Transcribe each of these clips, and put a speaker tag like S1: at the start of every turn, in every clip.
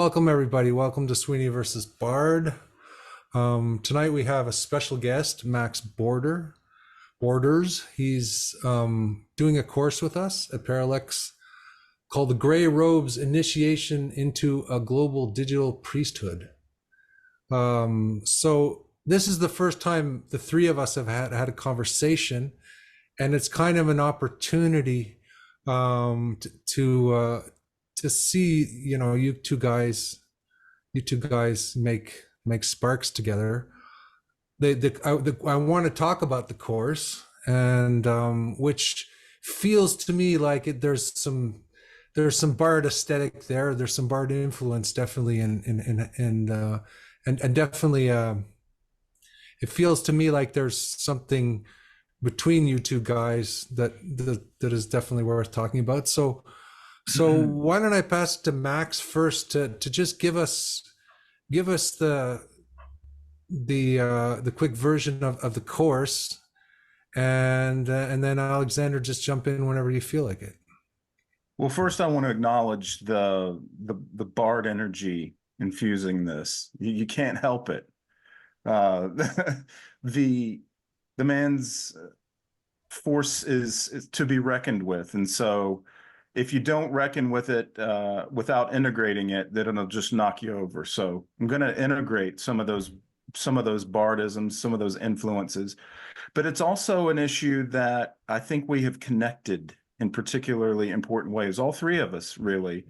S1: Welcome, everybody. Welcome to Sweeny versus Bard. Tonight we have a special guest, Max Borders. He's doing a course with us at Parallax called The Gray Robes Initiation into a Global Digital Priesthood. So this is the first time the three of us have had a conversation, and it's kind of an opportunity to see, you two guys make sparks together. I want to talk about the course, and which feels to me like there's some Bard aesthetic there. There's some Bard influence definitely, and definitely it feels to me like there's something between you two guys that is definitely worth talking about. So why don't I pass it to Max first to just give us the quick version of the course, and then Alexander, just jump in whenever you feel like it.
S2: Well, first I want to acknowledge the Bard energy infusing this. You can't help it. The man's force is to be reckoned with, and so if you don't reckon with it without integrating it, then it'll just knock you over. So I'm going to integrate some of those bardisms, some of those influences. But it's also an issue that I think we have connected in particularly important ways, all three of us really,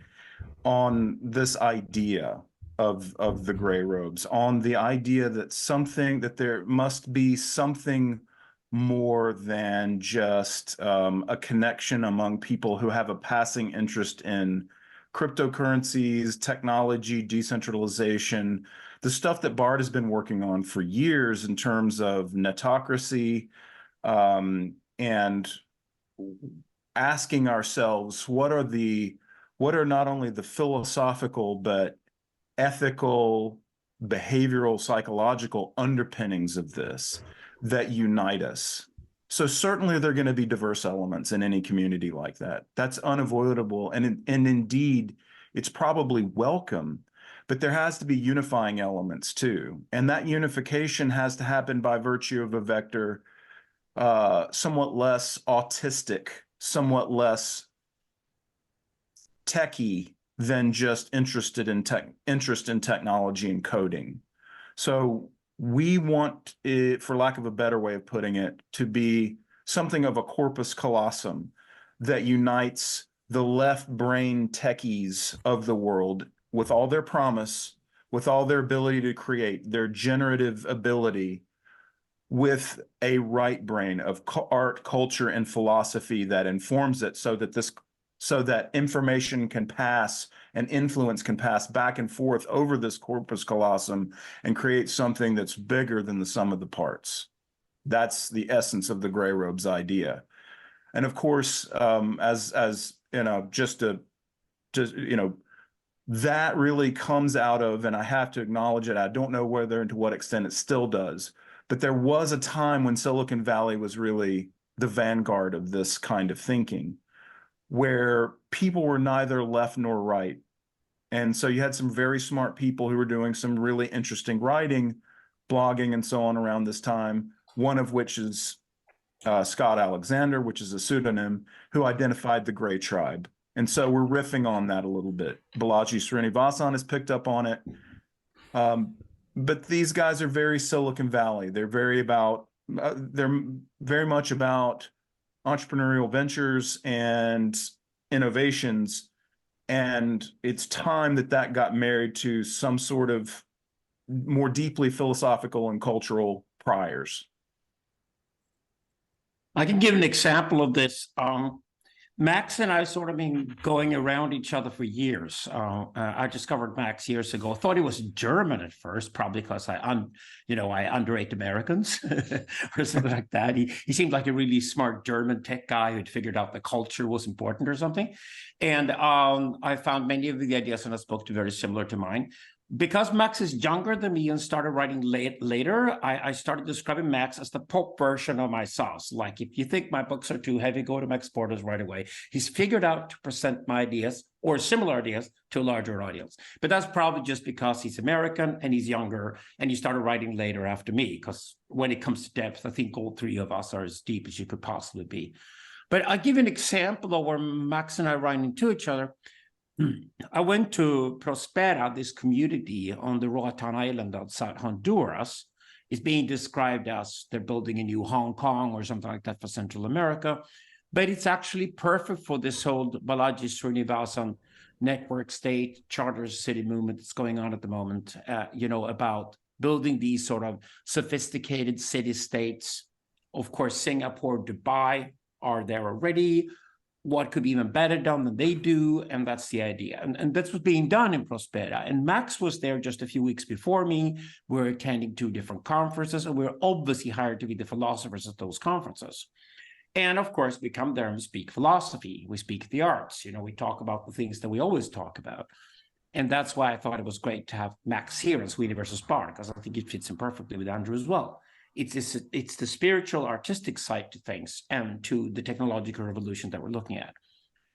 S2: on this idea of the gray robes, on the idea that there must be something more than just a connection among people who have a passing interest in cryptocurrencies, technology, decentralization, the stuff that Bard has been working on for years in terms of netocracy, and asking ourselves what are not only the philosophical but ethical, behavioral, psychological underpinnings of this that unite us. So certainly there are going to be diverse elements in any community like that. That's unavoidable. And indeed, it's probably welcome, but there has to be unifying elements too. And that unification has to happen by virtue of a vector somewhat less autistic, somewhat less techie than just interest in technology and coding. So we want it, for lack of a better way of putting it, to be something of a corpus callosum that unites the left brain techies of the world with all their promise, with all their ability to create, their generative ability, with a right brain of art, culture, and philosophy that informs it, so that information can pass and influence can pass back and forth over this corpus callosum and create something that's bigger than the sum of the parts. That's the essence of the gray robes idea. And of course, as you know, that really comes out of, and I have to acknowledge it, I don't know whether and to what extent it still does, but there was a time when Silicon Valley was really the vanguard of this kind of thinking, where people were neither left nor right. And so you had some very smart people who were doing some really interesting writing, blogging, and so on around this time, one of which is Scott Alexander, which is a pseudonym, who identified the Gray Tribe. And so we're riffing on that a little bit. Balaji Srinivasan has picked up on it. But these guys are very Silicon Valley. They're very much about entrepreneurial ventures and innovations, and it's time that got married to some sort of more deeply philosophical and cultural priors.
S3: I can give an example of this. Max and I sort of been going around each other for years. I discovered Max years ago. I thought he was German at first, probably because I underrate Americans or something like that. He seemed like a really smart German tech guy who'd figured out the culture was important or something. And I found many of the ideas in his book to be very similar to mine. because Max is younger than me and started writing later, I started describing Max as the pop version of my sauce. Like, if you think my books are too heavy, go to Max Porter's right away. He's figured out to present my ideas or similar ideas to a larger audience. But that's probably just because he's American and he's younger, and he started writing later after me, because when it comes to depth, I think all three of us are as deep as you could possibly be. But I'll give you an example of where Max and I ran into each other. I went to Prospera, this community on the Roatan Island outside Honduras. It's being described as they're building a new Hong Kong or something like that for Central America. But it's actually perfect for this whole Balaji Srinivasan network state charter city movement that's going on at the moment, about building these sort of sophisticated city-states. Of course, Singapore, Dubai are there already. What could be even better done than they do, and that's the idea. And that's what's being done in Prospera. And Max was there just a few weeks before me. We're attending 2 different conferences, and we're obviously hired to be the philosophers at those conferences. And of course, we come there and speak philosophy. We speak the arts. We talk about the things that we always talk about. And that's why I thought it was great to have Max here in Sweeny versus Bar, because I think it fits in perfectly with Andrew as well. It's the spiritual, artistic side to things and to the technological revolution that we're looking at.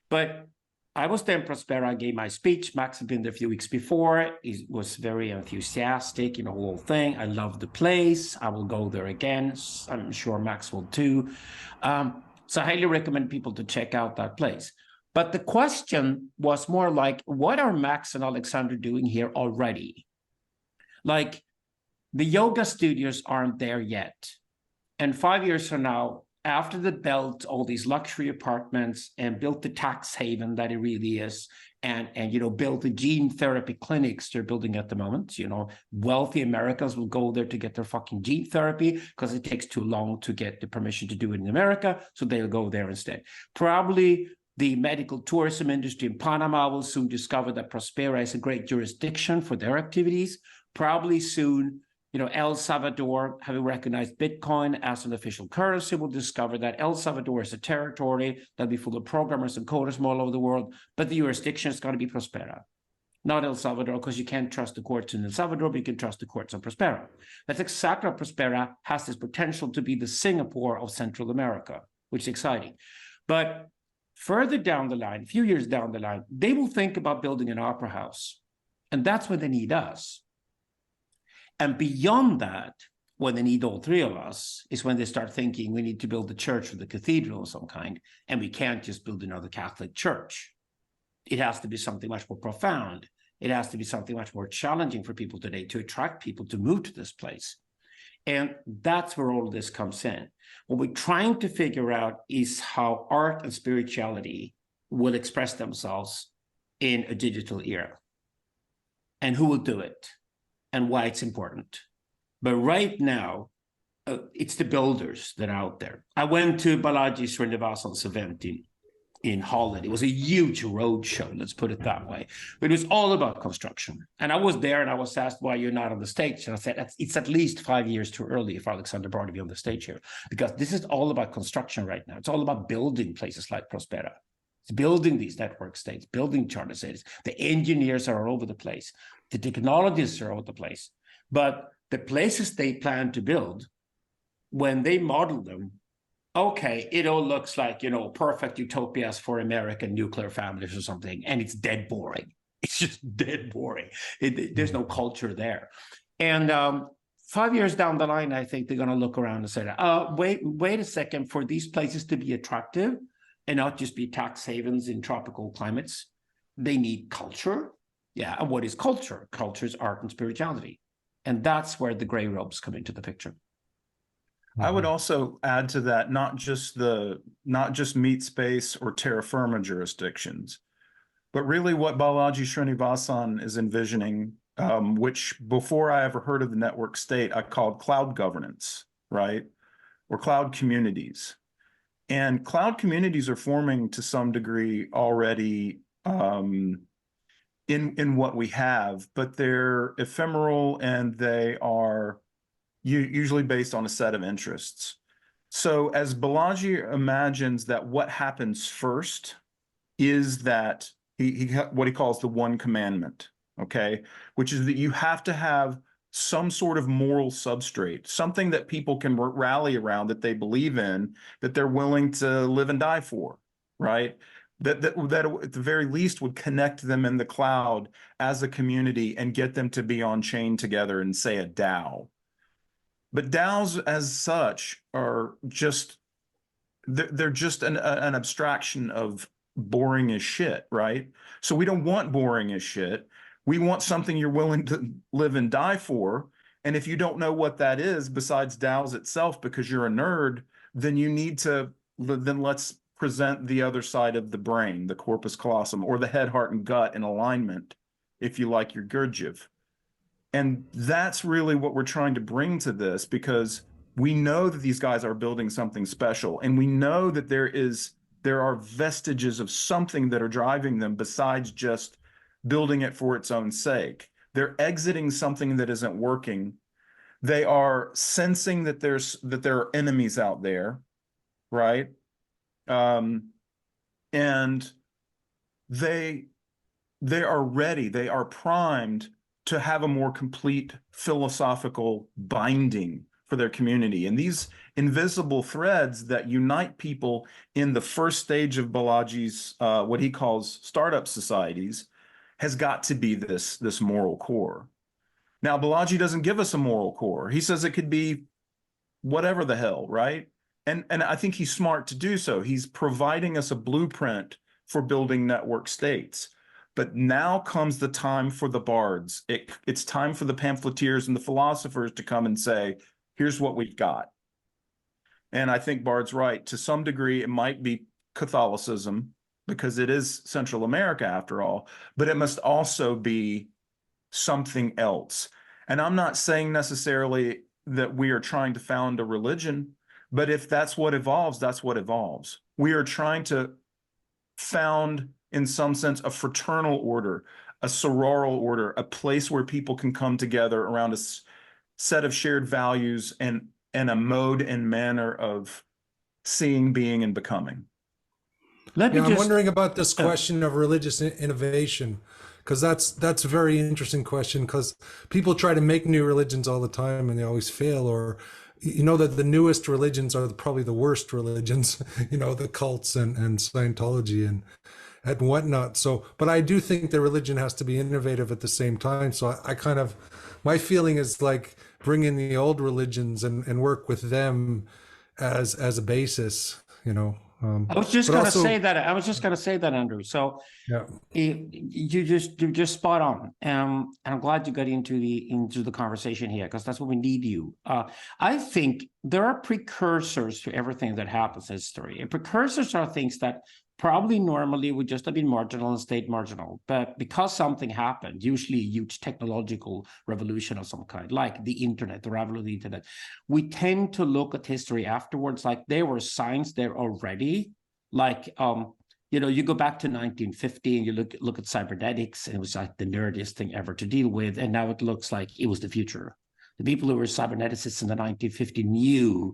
S3: But I was there in Prospera, I gave my speech. Max had been there a few weeks before. He was very enthusiastic, the whole thing. I love the place. I will go there again. I'm sure Max will too. So I highly recommend people to check out that place. But the question was more like, what are Max and Alexander doing here already? Like, the yoga studios aren't there yet. And 5 years from now, after they built all these luxury apartments and built the tax haven that it really is, and built the gene therapy clinics they're building at the moment, wealthy Americans will go there to get their fucking gene therapy because it takes too long to get the permission to do it in America. So they'll go there instead. Probably the medical tourism industry in Panama will soon discover that Prospera is a great jurisdiction for their activities. Probably soon, El Salvador, having recognized Bitcoin as an official currency, will discover that El Salvador is a territory that'll be full of programmers and coders from all over the world, but the jurisdiction is going to be Prospera, not El Salvador, because you can't trust the courts in El Salvador, but you can trust the courts on Prospera. That's exactly what Prospera has this potential to be the Singapore of Central America, which is exciting. But further down the line, a few years down the line, they will think about building an opera house, and that's when they need us. And beyond that, when they need all three of us, is when they start thinking we need to build a church with a cathedral of some kind, and we can't just build another Catholic church. It has to be something much more profound. It has to be something much more challenging for people today to attract people to move to this place. And that's where all of this comes in. What we're trying to figure out is how art and spirituality will express themselves in a digital era, and who will do it, and why it's important. But right now, it's the builders that are out there. I went to Balaji Srinivasan's event in Holland. It was a huge road show, let's put it that way. But it was all about construction. And I was there and I was asked why you're not on the stage. And I said, it's at least 5 years too early for Alexander Bar to be on the stage here, because this is all about construction right now. It's all about building places like Prospera. It's building these network states, building charter cities. The engineers are all over the place. The technologists are all over the place. But the places they plan to build, when they model them, okay, it all looks like, perfect utopias for American nuclear families or something, and it's dead boring. It's just dead boring. There's no culture there. And 5 years down the line, I think they're going to look around and say, wait a second, for these places to be attractive and not just be tax havens in tropical climates, they need culture. Yeah, and what is culture? Culture is art and spirituality. And that's where the gray robes come into the picture.
S2: I would also add to that, not just meat space or terra firma jurisdictions, but really what Balaji Srinivasan is envisioning, which before I ever heard of the network state, I called cloud governance, right? Or cloud communities. And cloud communities are forming to some degree already in what we have, but they're ephemeral and they are usually based on a set of interests. So as Balaji imagines that what happens first is that what he calls the one commandment, okay? Which is that you have to have some sort of moral substrate, something that people can rally around, that they believe in, that they're willing to live and die for, right? That at the very least would connect them in the cloud as a community and get them to be on chain together and say a DAO. But DAOs as such are just, they're just an abstraction of boring as shit, right? So we don't want boring as shit. We want something you're willing to live and die for. And if you don't know what that is besides DAOs itself because you're a nerd, then you need to, then let's present the other side of the brain, the corpus callosum, or the head, heart, and gut in alignment, if you like your Gurdjieff. And that's really what we're trying to bring to this, because we know that these guys are building something special, and we know that there are vestiges of something that are driving them besides just building it for its own sake. They're exiting something that isn't working. They are sensing that there are enemies out there, right? And they are ready. They are primed to have a more complete philosophical binding for their community. And these invisible threads that unite people in the first stage of Balaji's, what he calls startup societies, has got to be this moral core. Now, Balaji doesn't give us a moral core. He says it could be whatever the hell, right? And I think he's smart to do so. He's providing us a blueprint for building network states. But now comes the time for the bards. It's time for the pamphleteers and the philosophers to come and say, here's what we've got. And I think Bard's right. To some degree, it might be Catholicism, because it is Central America after all, but it must also be something else. And I'm not saying necessarily that we are trying to found a religion, but if that's what evolves, that's what evolves. We are trying to found, in some sense, a fraternal order, a sororal order, a place where people can come together around a set of shared values and a mode and manner of seeing, being, and becoming.
S1: I'm wondering about this question of religious innovation, because that's a very interesting question, because people try to make new religions all the time and they always fail, or that the newest religions are probably the worst religions, the cults and Scientology and whatnot. So, but I do think that religion has to be innovative at the same time. So I kind of, my feeling is like bring in the old religions and work with them as a basis,
S3: I was just going to say that. Andrew. So
S1: yeah,
S3: you're just spot on. And I'm glad you got into the conversation here, because that's what we need you. I think there are precursors to everything that happens in history. And precursors are things that probably normally would just have been marginal and stayed marginal. But because something happened, usually a huge technological revolution of some kind, like the internet, the rise of the internet, we tend to look at history afterwards like there were signs there already. Like, you go back to 1950 and you look at cybernetics, and it was like the nerdiest thing ever to deal with. And now it looks like it was the future. The people who were cyberneticists in the 1950s knew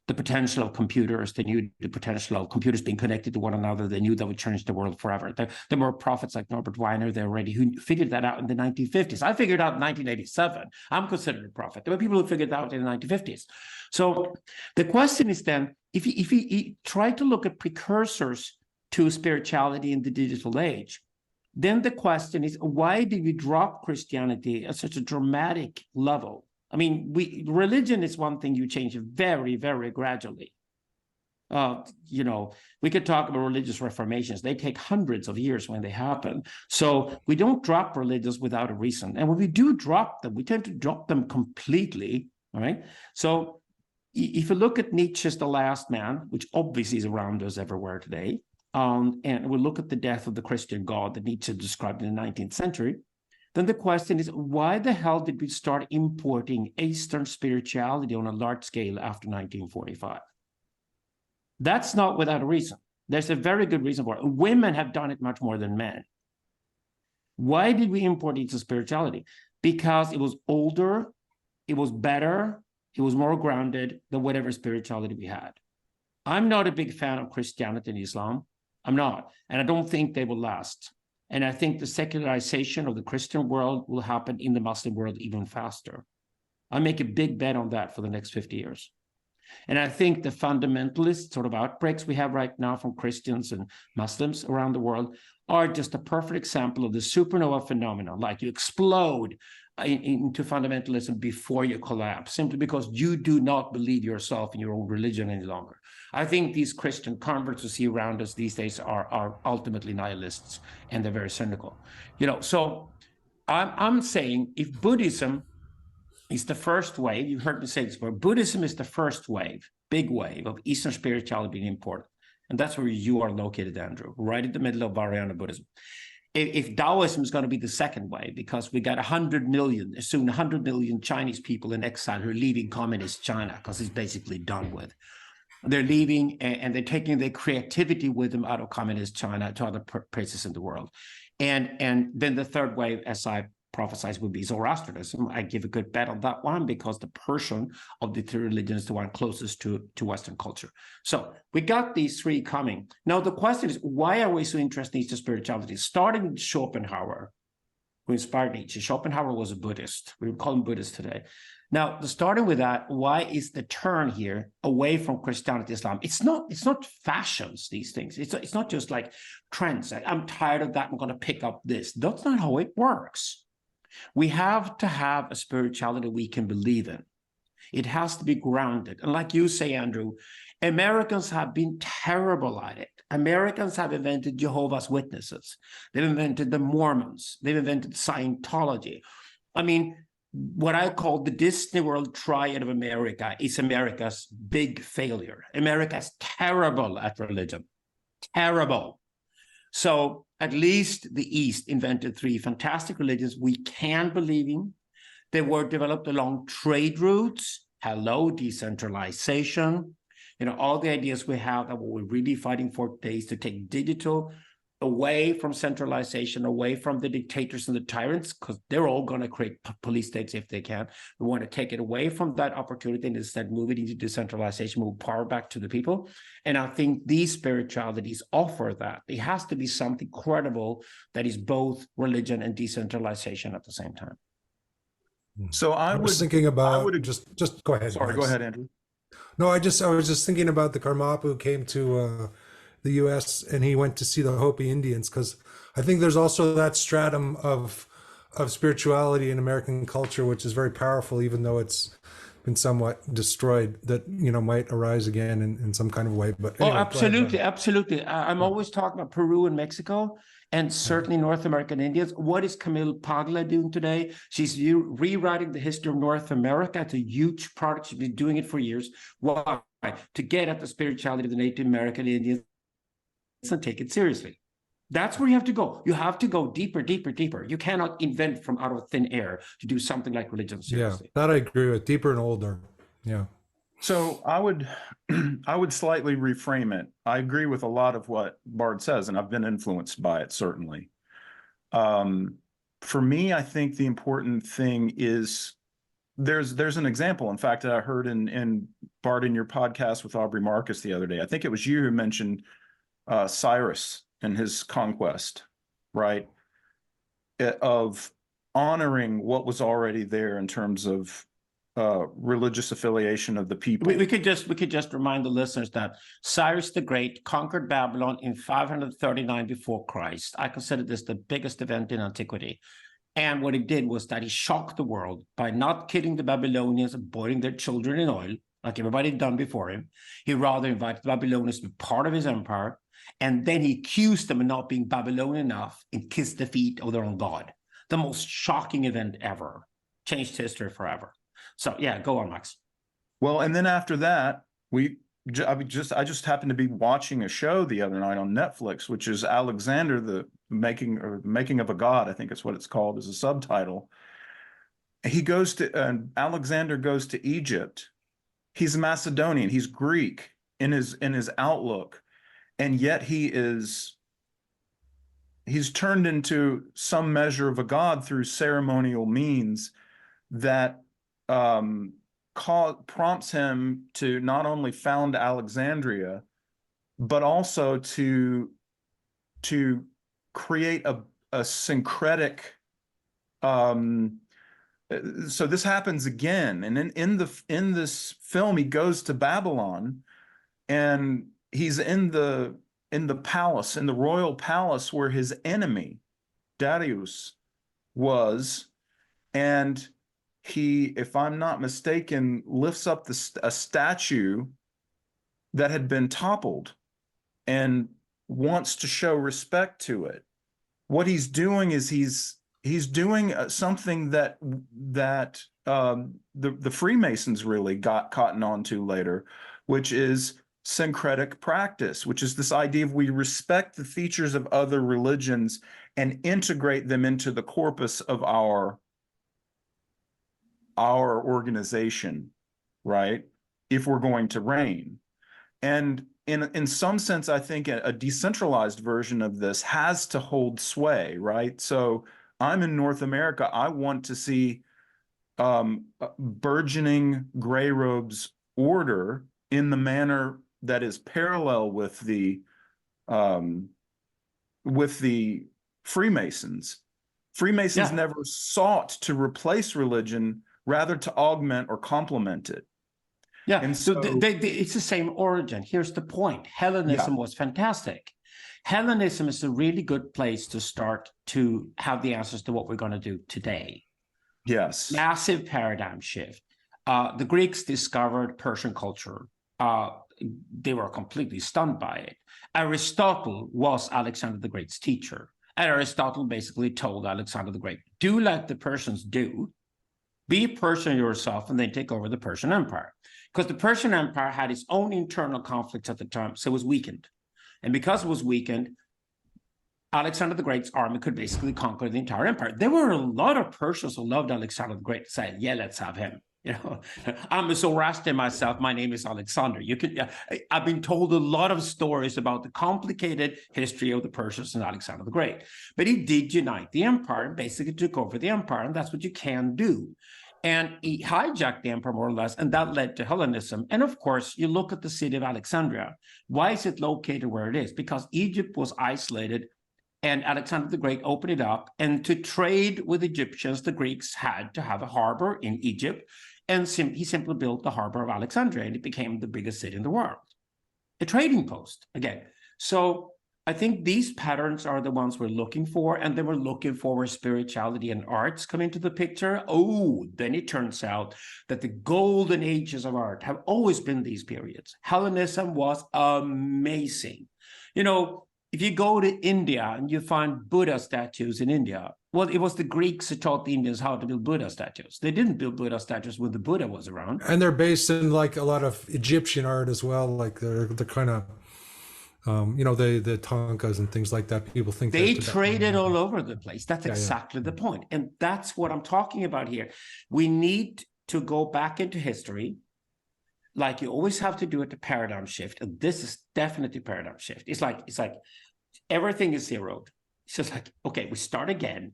S3: the potential of computers. They knew the potential of computers being connected to one another. They knew that would change the world forever. There were prophets like Norbert Weiner there already who figured that out in the 1950s. I figured out in 1987. I'm considered a prophet. There were people who figured that out in the 1950s. So the question is then, if you try to look at precursors to spirituality in the digital age, then the question is, why did we drop Christianity at such a dramatic level? I mean, religion is one thing you change very, very gradually. We could talk about religious reformations. They take hundreds of years when they happen. So we don't drop religions without a reason. And when we do drop them, we tend to drop them completely, all right? So if you look at Nietzsche's The Last Man, which obviously is around us everywhere today, and we look at the death of the Christian God that Nietzsche described in the 19th century, then the question is, why the hell did we start importing Eastern spirituality on a large scale after 1945? That's not without a reason. There's a very good reason for it. Women have done it much more than men. Why did we import Eastern spirituality? Because it was older, it was better, it was more grounded than whatever spirituality we had. I'm not a big fan of Christianity and Islam. I'm not. And I don't think they will last. And I think the secularization of the Christian world will happen in the Muslim world even faster. I make a big bet on that for the next 50 years. And I think the fundamentalist sort of outbreaks we have right now from Christians and Muslims around the world are just a perfect example of the supernova phenomenon. Like you explode into fundamentalism before you collapse, simply because you do not believe yourself in your own religion any longer. I think these Christian converts we see around us these days are ultimately nihilists, and they're very cynical. So I'm saying if Buddhism is the first wave, you've heard me say this before, Buddhism is the first wave, big wave of Eastern spirituality being imported. And that's where you are located, Andrew, right in the middle of Vajrayana Buddhism. If Taoism is going to be the second wave, because we got 100 million, soon 100 million Chinese people in exile who are leaving communist China because it's basically done with. They're leaving and they're taking their creativity with them out of communist China to other places in the world. And then the third wave, as I prophesied, would be Zoroastrianism. I give a good bet on that one because the Persian of the three religions is the one closest to Western culture. So we got these three coming. Now the question is, why are we so interested in Eastern spirituality? Starting with Schopenhauer, who inspired Nietzsche. Schopenhauer was a Buddhist. We would call him Buddhist today. Now, starting with that, why is the turn here away from Christianity, Islam? It's not fashions, these things. It's not just like trends. Like, I'm tired of that. I'm going to pick up this. That's not how it works. We have to have a spirituality we can believe in. It has to be grounded. And like you say, Andrew, Americans have been terrible at it. Americans have invented Jehovah's Witnesses. They've invented the Mormons. They've invented Scientology. I mean, what I call the Disney World triad of America is America's big failure. America's terrible at religion. Terrible. So at least the East invented three fantastic religions we can believe in. They were developed along trade routes. Hello, decentralization. All the ideas we have that what we're really fighting for today is to take digital away from centralization, away from the dictators and the tyrants, because they're all going to create police states if they can. We want to take it away from that opportunity and instead move it into decentralization, move power back to the people. And I think these spiritualities offer that. It has to be something credible that is both religion and decentralization at the same time.
S2: So I
S1: was thinking about just go ahead.
S2: Sorry,
S1: Max.
S2: go ahead, Andrew.
S1: No, I was just thinking about the Karmapa who came to the U.S. and he went to see the Hopi Indians, because I think there's also that stratum of spirituality in American culture which is very powerful, even though it's been somewhat destroyed, that might arise again in some kind of way. But anyway,
S3: absolutely. I'm always talking about Peru and Mexico, and certainly North American Indians. What is Camille Paglia doing today? She's rewriting the history of North America. It's a huge project. She's been doing it for years. Why? To get at the spirituality of the Native American Indians and take it seriously. That's where you have to go. You have to go deeper, deeper, deeper. You cannot invent from out of thin air to do something like religion seriously.
S1: Yeah, that I agree with. Deeper and older. Yeah.
S2: So I would slightly reframe it. I agree with a lot of what Bard says, and I've been influenced by it, certainly. For me, I think the important thing is there's an example. In fact, I heard in Bard, in your podcast with Aubrey Marcus the other day, I think it was you who mentioned Cyrus and his conquest, right? Of honoring what was already there in terms of religious affiliation of the people.
S3: We could just remind the listeners that Cyrus the Great conquered Babylon in 539 before Christ. I consider this the biggest event in antiquity. And what he did was that he shocked the world by not killing the Babylonians and boiling their children in oil, like everybody had done before him. He rather invited the Babylonians to be part of his empire, and then he accused them of not being Babylonian enough and kissed the feet of their own god. The most shocking event ever. Changed history forever. So yeah, go on, Max.
S2: Well, and then after that, I just happened to be watching a show the other night on Netflix, which is Alexander, the making of a God, I think it's what it's called as a subtitle. Alexander goes to Egypt. He's Macedonian, he's Greek in his outlook, and yet he's turned into some measure of a god through ceremonial means that prompts him to not only found Alexandria, but also to create a syncretic. So this happens again, and in this film, he goes to Babylon, and he's in the palace, in the royal palace, where his enemy Darius was, and he, if I'm not mistaken, lifts up a statue that had been toppled and wants to show respect to it. What he's doing is he's doing something that the Freemasons really got cotton onto later, which is syncretic practice, which is this idea of we respect the features of other religions and integrate them into the corpus of our organization, right? If we're going to reign. And in some sense, I think a decentralized version of this has to hold sway, right? So I'm in North America. I want to see burgeoning gray robes order in the manner that is parallel with the Freemasons. Freemasons never sought to replace religion, rather to augment or complement it.
S3: Yeah,
S2: And
S3: so it's the same origin. Here's the point. Hellenism was fantastic. Hellenism is a really good place to start to have the answers to what we're going to do today.
S2: Yes.
S3: Massive paradigm shift. The Greeks discovered Persian culture. They were completely stunned by it. Aristotle was Alexander the Great's teacher. And Aristotle basically told Alexander the Great, do like the Persians do, be Persian yourself, and then take over the Persian Empire. Because the Persian Empire had its own internal conflicts at the time, so it was weakened. And because it was weakened, Alexander the Great's army could basically conquer the entire empire. There were a lot of Persians who loved Alexander the Great, saying, yeah, let's have him. You know, I'm a Zoroastrian myself. My name is Alexander. I've been told a lot of stories about the complicated history of the Persians and Alexander the Great. But he did unite the empire and basically took over the empire, and that's what you can do. And he hijacked the empire more or less, and that led to Hellenism. And of course, you look at the city of Alexandria. Why is it located where it is? Because Egypt was isolated, and Alexander the Great opened it up. And to trade with Egyptians, the Greeks had to have a harbor in Egypt. And he simply built the harbor of Alexandria, and it became the biggest city in the world. A trading post, again. So I think these patterns are the ones we're looking for, and then we're looking for where spirituality and arts come into the picture. Oh, then it turns out that the golden ages of art have always been these periods. Hellenism was amazing. You know, if you go to India and you find Buddha statues in India, well, it was the Greeks who taught the Indians how to build Buddha statues. They didn't build Buddha statues when the Buddha was around.
S1: And they're based in like a lot of Egyptian art as well. Like they're kind of, you know, the tankas and things like that. People think
S3: they traded all over the place. That's exactly the point. And that's what I'm talking about here. We need to go back into history, like you always have to do at the paradigm shift. And this is definitely paradigm shift. It's like everything is zeroed. It's just like, okay, we start again.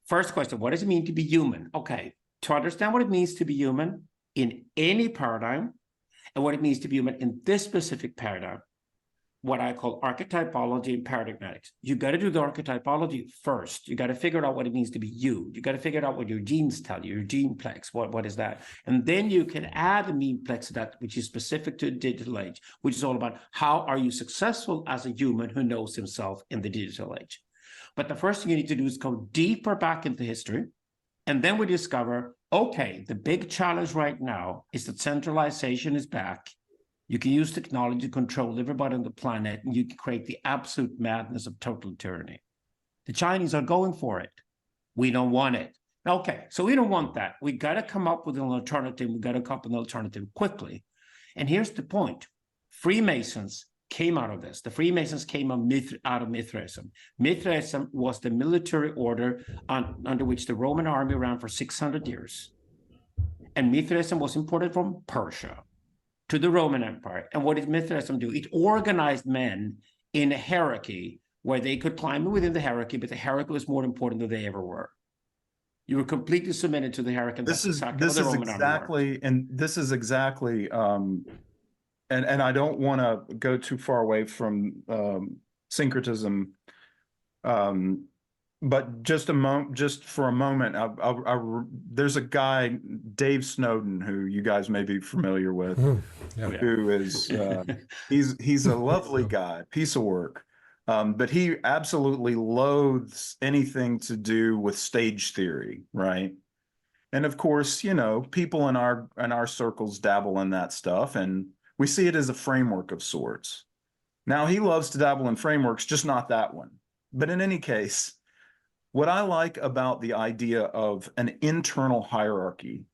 S3: First question, what does it mean to be human? Okay, to understand what it means to be human in any paradigm and what it means to be human in this specific paradigm, what I call archetypology and paradigmatics. You got to do the archetypology first. You got to figure out what it means to be you. You got to figure out what your genes tell you, your geneplex, what is that? And then you can add a memeplex to that, which is specific to the digital age, which is all about how are you successful as a human who knows himself in the digital age. But the first thing you need to do is go deeper back into history. And then we discover, okay, the big challenge right now is that centralization is back. You can use technology to control everybody on the planet, and you can create the absolute madness of total tyranny. The Chinese are going for it. We don't want it. Okay, so we don't want that. We got to come up with an alternative. We got to come up with an alternative quickly. And here's the point. Freemasons came out of this. The Freemasons came out of Mithraism. Mithraism was the military order under which the Roman army ran for 600 years. And Mithraism was imported from Persia to the Roman Empire. And what did Mithraism do? It organized men in a hierarchy where they could climb within the hierarchy, but the hierarchy was more important than they ever were. You were completely submitted to the hierarchy. And this is
S2: exactly, and I don't want to go too far away from syncretism. but just for a moment, there's a guy, Dave Snowden, who you guys may be familiar with,
S1: Yeah.
S2: who is he's a lovely guy, piece of work, but he absolutely loathes anything to do with stage theory, right? And of course, you know, people in our circles dabble in that stuff, and we see it as a framework of sorts. Now, he loves to dabble in frameworks, just not that one. But in any case, what I like about the idea of an internal hierarchy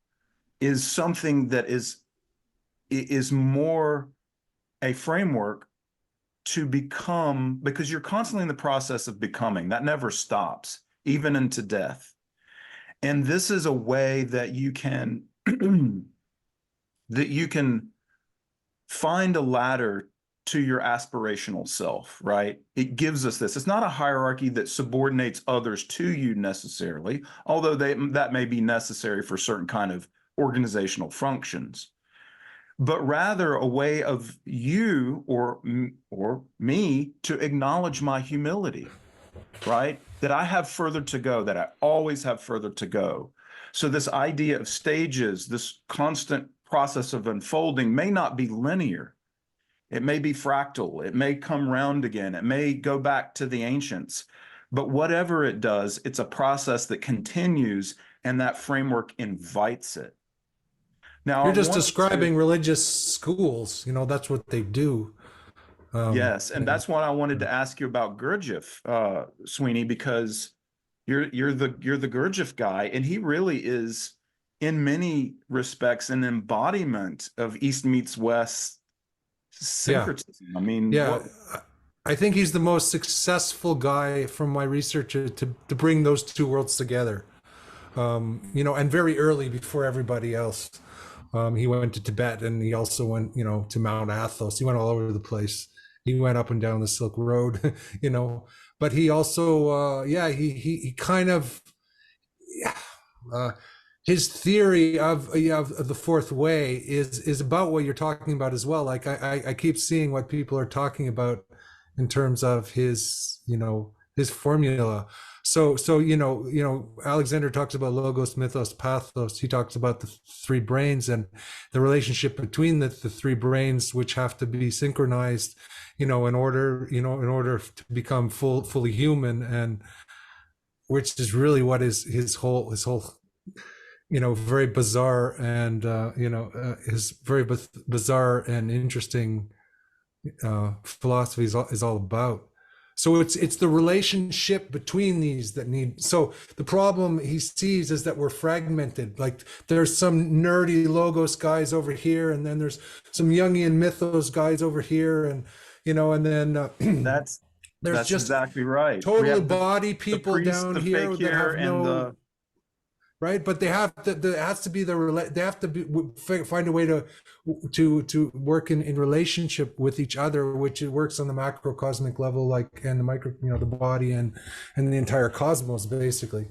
S2: is something that is more a framework to become, because you're constantly in the process of becoming. That never stops, even into death. And this is a way that you can that you can find a ladder to your aspirational self, right? It gives us this. It's not a hierarchy that subordinates others to you necessarily, although that may be necessary for certain kind of organizational functions, but rather a way of you or me to acknowledge my humility, right? That I have further to go, that I always have further to go. So this idea of stages, this constant process of unfolding may not be linear. It may be fractal. It may come round again. It may go back to the ancients. But whatever it does, it's a process that continues, and that framework invites it. Now,
S1: You're just describing religious schools. You know, that's what they do.
S2: Yes, and that's what I wanted to ask you about Gurdjieff, Sweeny, because you're the Gurdjieff guy, and he really is, in many respects, an embodiment of East meets West syncretism. I mean,
S1: I think he's the most successful guy from my research to bring those two worlds together. You know, and very early, before everybody else. He went to Tibet, and he also went, you know, to Mount Athos. He went all over the place. He went up and down the Silk Road, you know. But he also, he kind of, his theory of the fourth way is about what you're talking about as well. Like I keep seeing what people are talking about in terms of his, you know, his formula. So you know, Alexander talks about logos, mythos, pathos. He talks about the three brains and the relationship between the three brains, which have to be synchronized, you know, in order to become fully human, and which is really what is his whole you know, very bizarre and his very bizarre and interesting philosophy is all about. So it's the relationship between these that need. So the problem he sees is that we're fragmented. Like there's some nerdy logos guys over here, and then there's some Jungian mythos guys over here, and you know, and then
S2: that's
S1: just
S2: exactly right.
S1: Total body people
S2: priest,
S1: down here that have no. Right, but they have to. There has to be they have to find a way to work in relationship with each other, which it works on the macrocosmic level, like, and the micro, you know, the body and the entire cosmos, basically.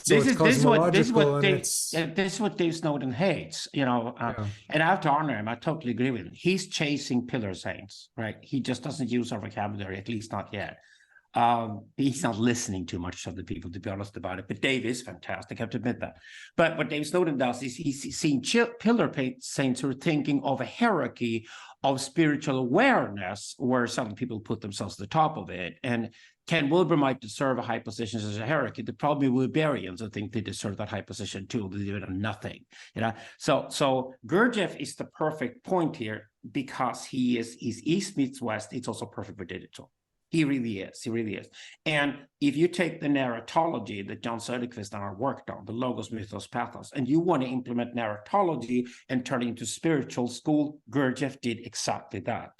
S1: So this is what
S3: Dave Snowden hates, you know, and I have to honor him. I totally agree with him. He's chasing pillar saints, right? He just doesn't use our vocabulary, at least not yet. He's not listening too much to the people, to be honest about it. But Dave is fantastic, I have to admit that. But what Dave Snowden does is he's seeing pillar saints who are thinking of a hierarchy of spiritual awareness, where some people put themselves at the top of it. And Ken Wilber might deserve a high position as a hierarchy. The probably Wilberians, I think they deserve that high position too. They do it on nothing, you know. So Gurdjieff is the perfect point here, because he's East meets West. It's also perfect for digital. He really is. He really is. And if you take the narratology that John Söderqvist and I worked on, the logos, mythos, pathos, and you want to implement narratology and turn it into spiritual school, Gurdjieff did exactly that.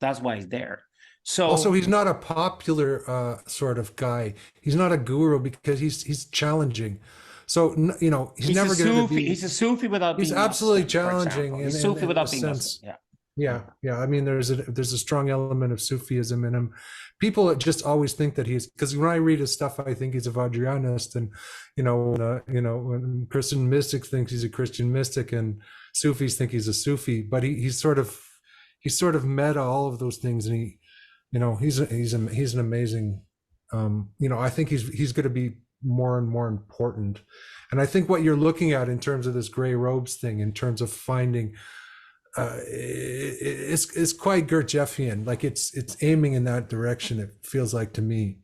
S3: That's why he's there. So
S1: also, he's not a popular sort of guy. He's not a guru because he's challenging. So you know, he's never going to be.
S3: He's a Sufi without.
S1: He's
S3: being
S1: absolutely
S3: Muslim,
S1: challenging.
S3: He's Sufi without being Muslim. Yeah.
S1: Yeah. I mean, there's a strong element of Sufism in him. People just always think that he's, because when I read his stuff, I think he's a Vajrayanist, and when Christian mystics think he's a Christian mystic, and Sufis think he's a Sufi. But he's sort of meta all of those things, and he's an amazing I think he's going to be more and more important. And I think what you're looking at in terms of this gray robes thing, in terms of finding, it's quite Gurdjieffian. Like it's aiming in that direction. It feels like to me.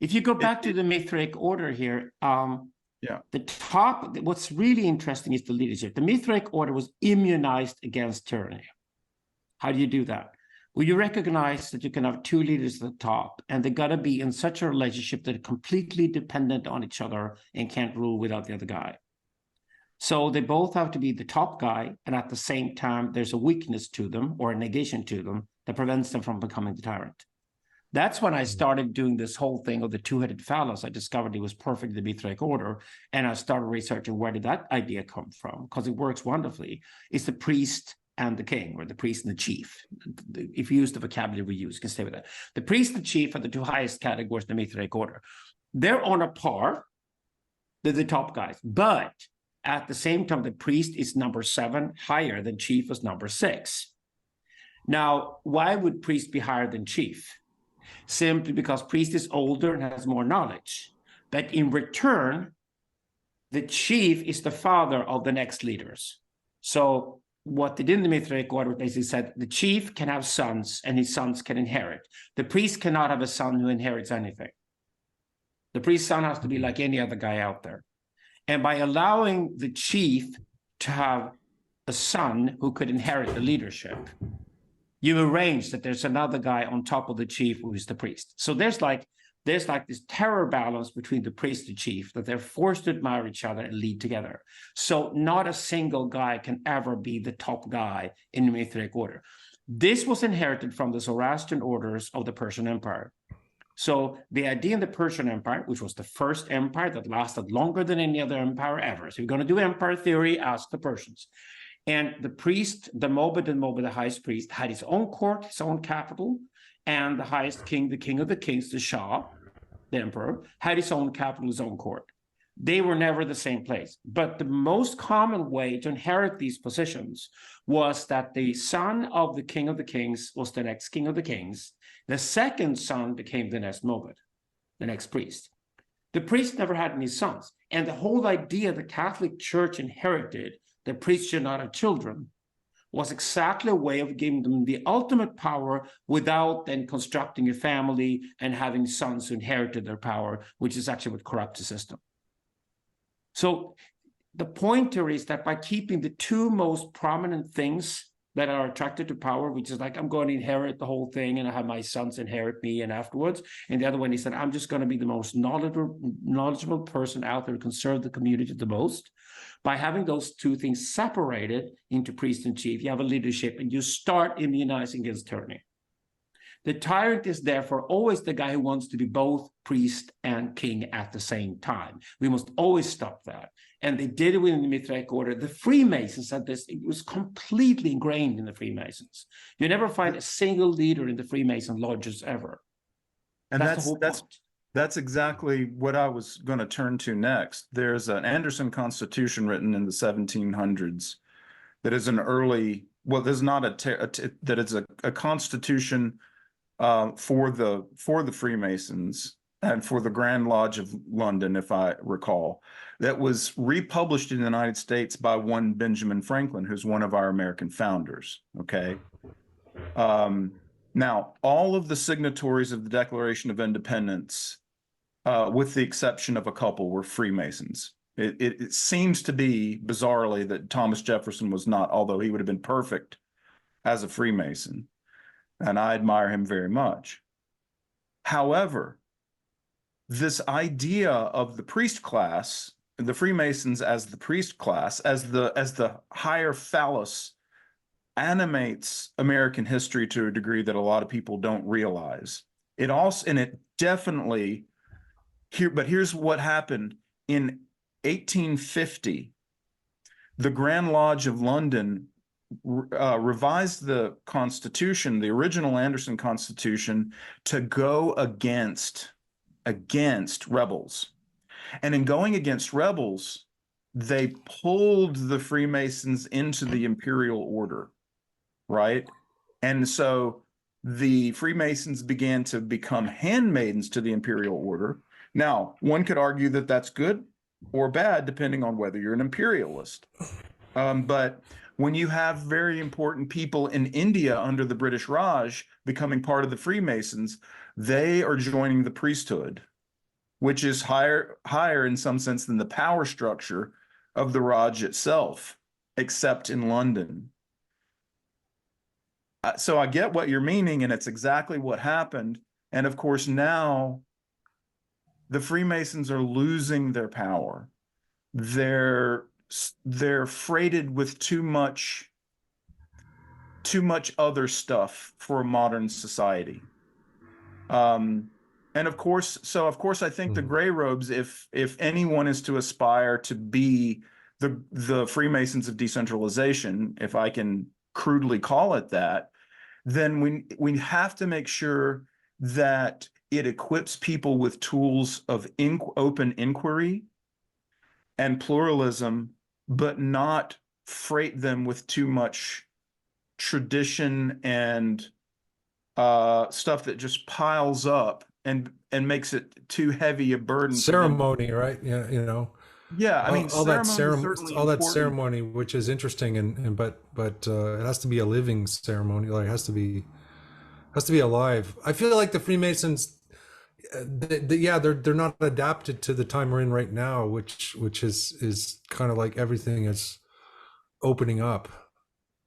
S3: If you go back to the Mithraic order here,
S2: Yeah.
S3: the top, what's really interesting is the leadership. The Mithraic order was immunized against tyranny. How do you do that? Well, you recognize that you can have two leaders at the top, and they got to be in such a relationship that are completely dependent on each other and can't rule without the other guy. So they both have to be the top guy, and at the same time, there's a weakness to them or a negation to them that prevents them from becoming the tyrant. That's when I started doing this whole thing of the two-headed phallus. I discovered it was perfect in the Mithraic order, and I started researching where did that idea come from, because it works wonderfully. It's the priest and the king, or the priest and the chief. If you use the vocabulary we use, you can stay with that. The priest and the chief are the two highest categories in the Mithraic order. They're on a par. They're the top guys. But at the same time, the priest is number 7, higher than chief is number 6. Now, why would priest be higher than chief? Simply because priest is older and has more knowledge. But in return, the chief is the father of the next leaders. So what they did in the Mithraic order basically said the chief can have sons and his sons can inherit. The priest cannot have a son who inherits anything. The priest's son has to be like any other guy out there. And by allowing the chief to have a son who could inherit the leadership, you arrange that there's another guy on top of the chief who is the priest. So there's like this terror balance between the priest and chief, that they're forced to admire each other and lead together. So not a single guy can ever be the top guy in the Mithraic order. This was inherited from the Zoroastrian orders of the Persian Empire. So the idea in the Persian Empire, which was the first empire that lasted longer than any other empire ever. So you're going to do empire theory, ask the Persians. And the priest, the Mobed, the highest priest, had his own court, his own capital, and the highest king, the king of the kings, the Shah, the emperor, had his own capital, his own court. They were never the same place. But the most common way to inherit these positions was that the son of the king of the kings was the next king of the kings. The second son became the next Mobed, the next priest. The priest never had any sons. And the whole idea the Catholic Church inherited, the priests should not have children, was exactly a way of giving them the ultimate power without then constructing a family and having sons who inherited their power, which is actually what corrupts the system. So the pointer is that by keeping the two most prominent things that are attracted to power, which is like, I'm going to inherit the whole thing and I have my sons inherit me and afterwards. And the other one is that I'm just going to be the most knowledgeable person out there to conserve the community the most. By having those two things separated into priest and chief, you have a leadership and you start immunizing against tyranny. The tyrant is therefore always the guy who wants to be both priest and king at the same time. We must always stop that. And they did it within the Mithraic order. The Freemasons had this, it was completely ingrained in the Freemasons. You never find a single leader in the Freemason lodges ever.
S2: And
S3: that's
S2: exactly what I was going to turn to next. There's an Anderson Constitution written in the 1700s that is an early, well, there's not that is a constitution for the Freemasons and for the Grand Lodge of London, if I recall, that was republished in the United States by one Benjamin Franklin, who's one of our American founders. Okay. Now, all of the signatories of the Declaration of Independence, with the exception of a couple, were Freemasons. It seems to be, bizarrely, that Thomas Jefferson was not, although he would have been perfect as a Freemason. And I admire him very much. However, this idea of the priest class, the Freemasons as the priest class, as the higher phallus, animates American history to a degree that a lot of people don't realize. It also, and it definitely here, but here's what happened in 1850. The Grand Lodge of London revised the Constitution, the original Anderson Constitution, to go against rebels. And in going against rebels, they pulled the Freemasons into the imperial order, right? And so the Freemasons began to become handmaidens to the imperial order. Now, one could argue that that's good or bad, depending on whether you're an imperialist. But when you have very important people in India under the British Raj becoming part of the Freemasons, they are joining the priesthood, which is higher in some sense than the power structure of the Raj itself, except in London. So I get what you're meaning, and it's exactly what happened. And of course, now the Freemasons are losing their power. They're freighted with too much other stuff for a modern society. And of course, I think the gray robes, if anyone is to aspire to be the Freemasons of decentralization, if I can crudely call it that, then we have to make sure that it equips people with tools of open inquiry and pluralism, but not freight them with too much tradition and stuff that just piles up and makes it too heavy a burden.
S1: Ceremony, right? Yeah, you know.
S2: Yeah, I mean,
S1: all that ceremony, which is interesting, but it has to be a living ceremony. Like, it has to be alive. I feel like the Freemasons, they're not adapted to the time we're in right now, which is kind of like everything is opening up.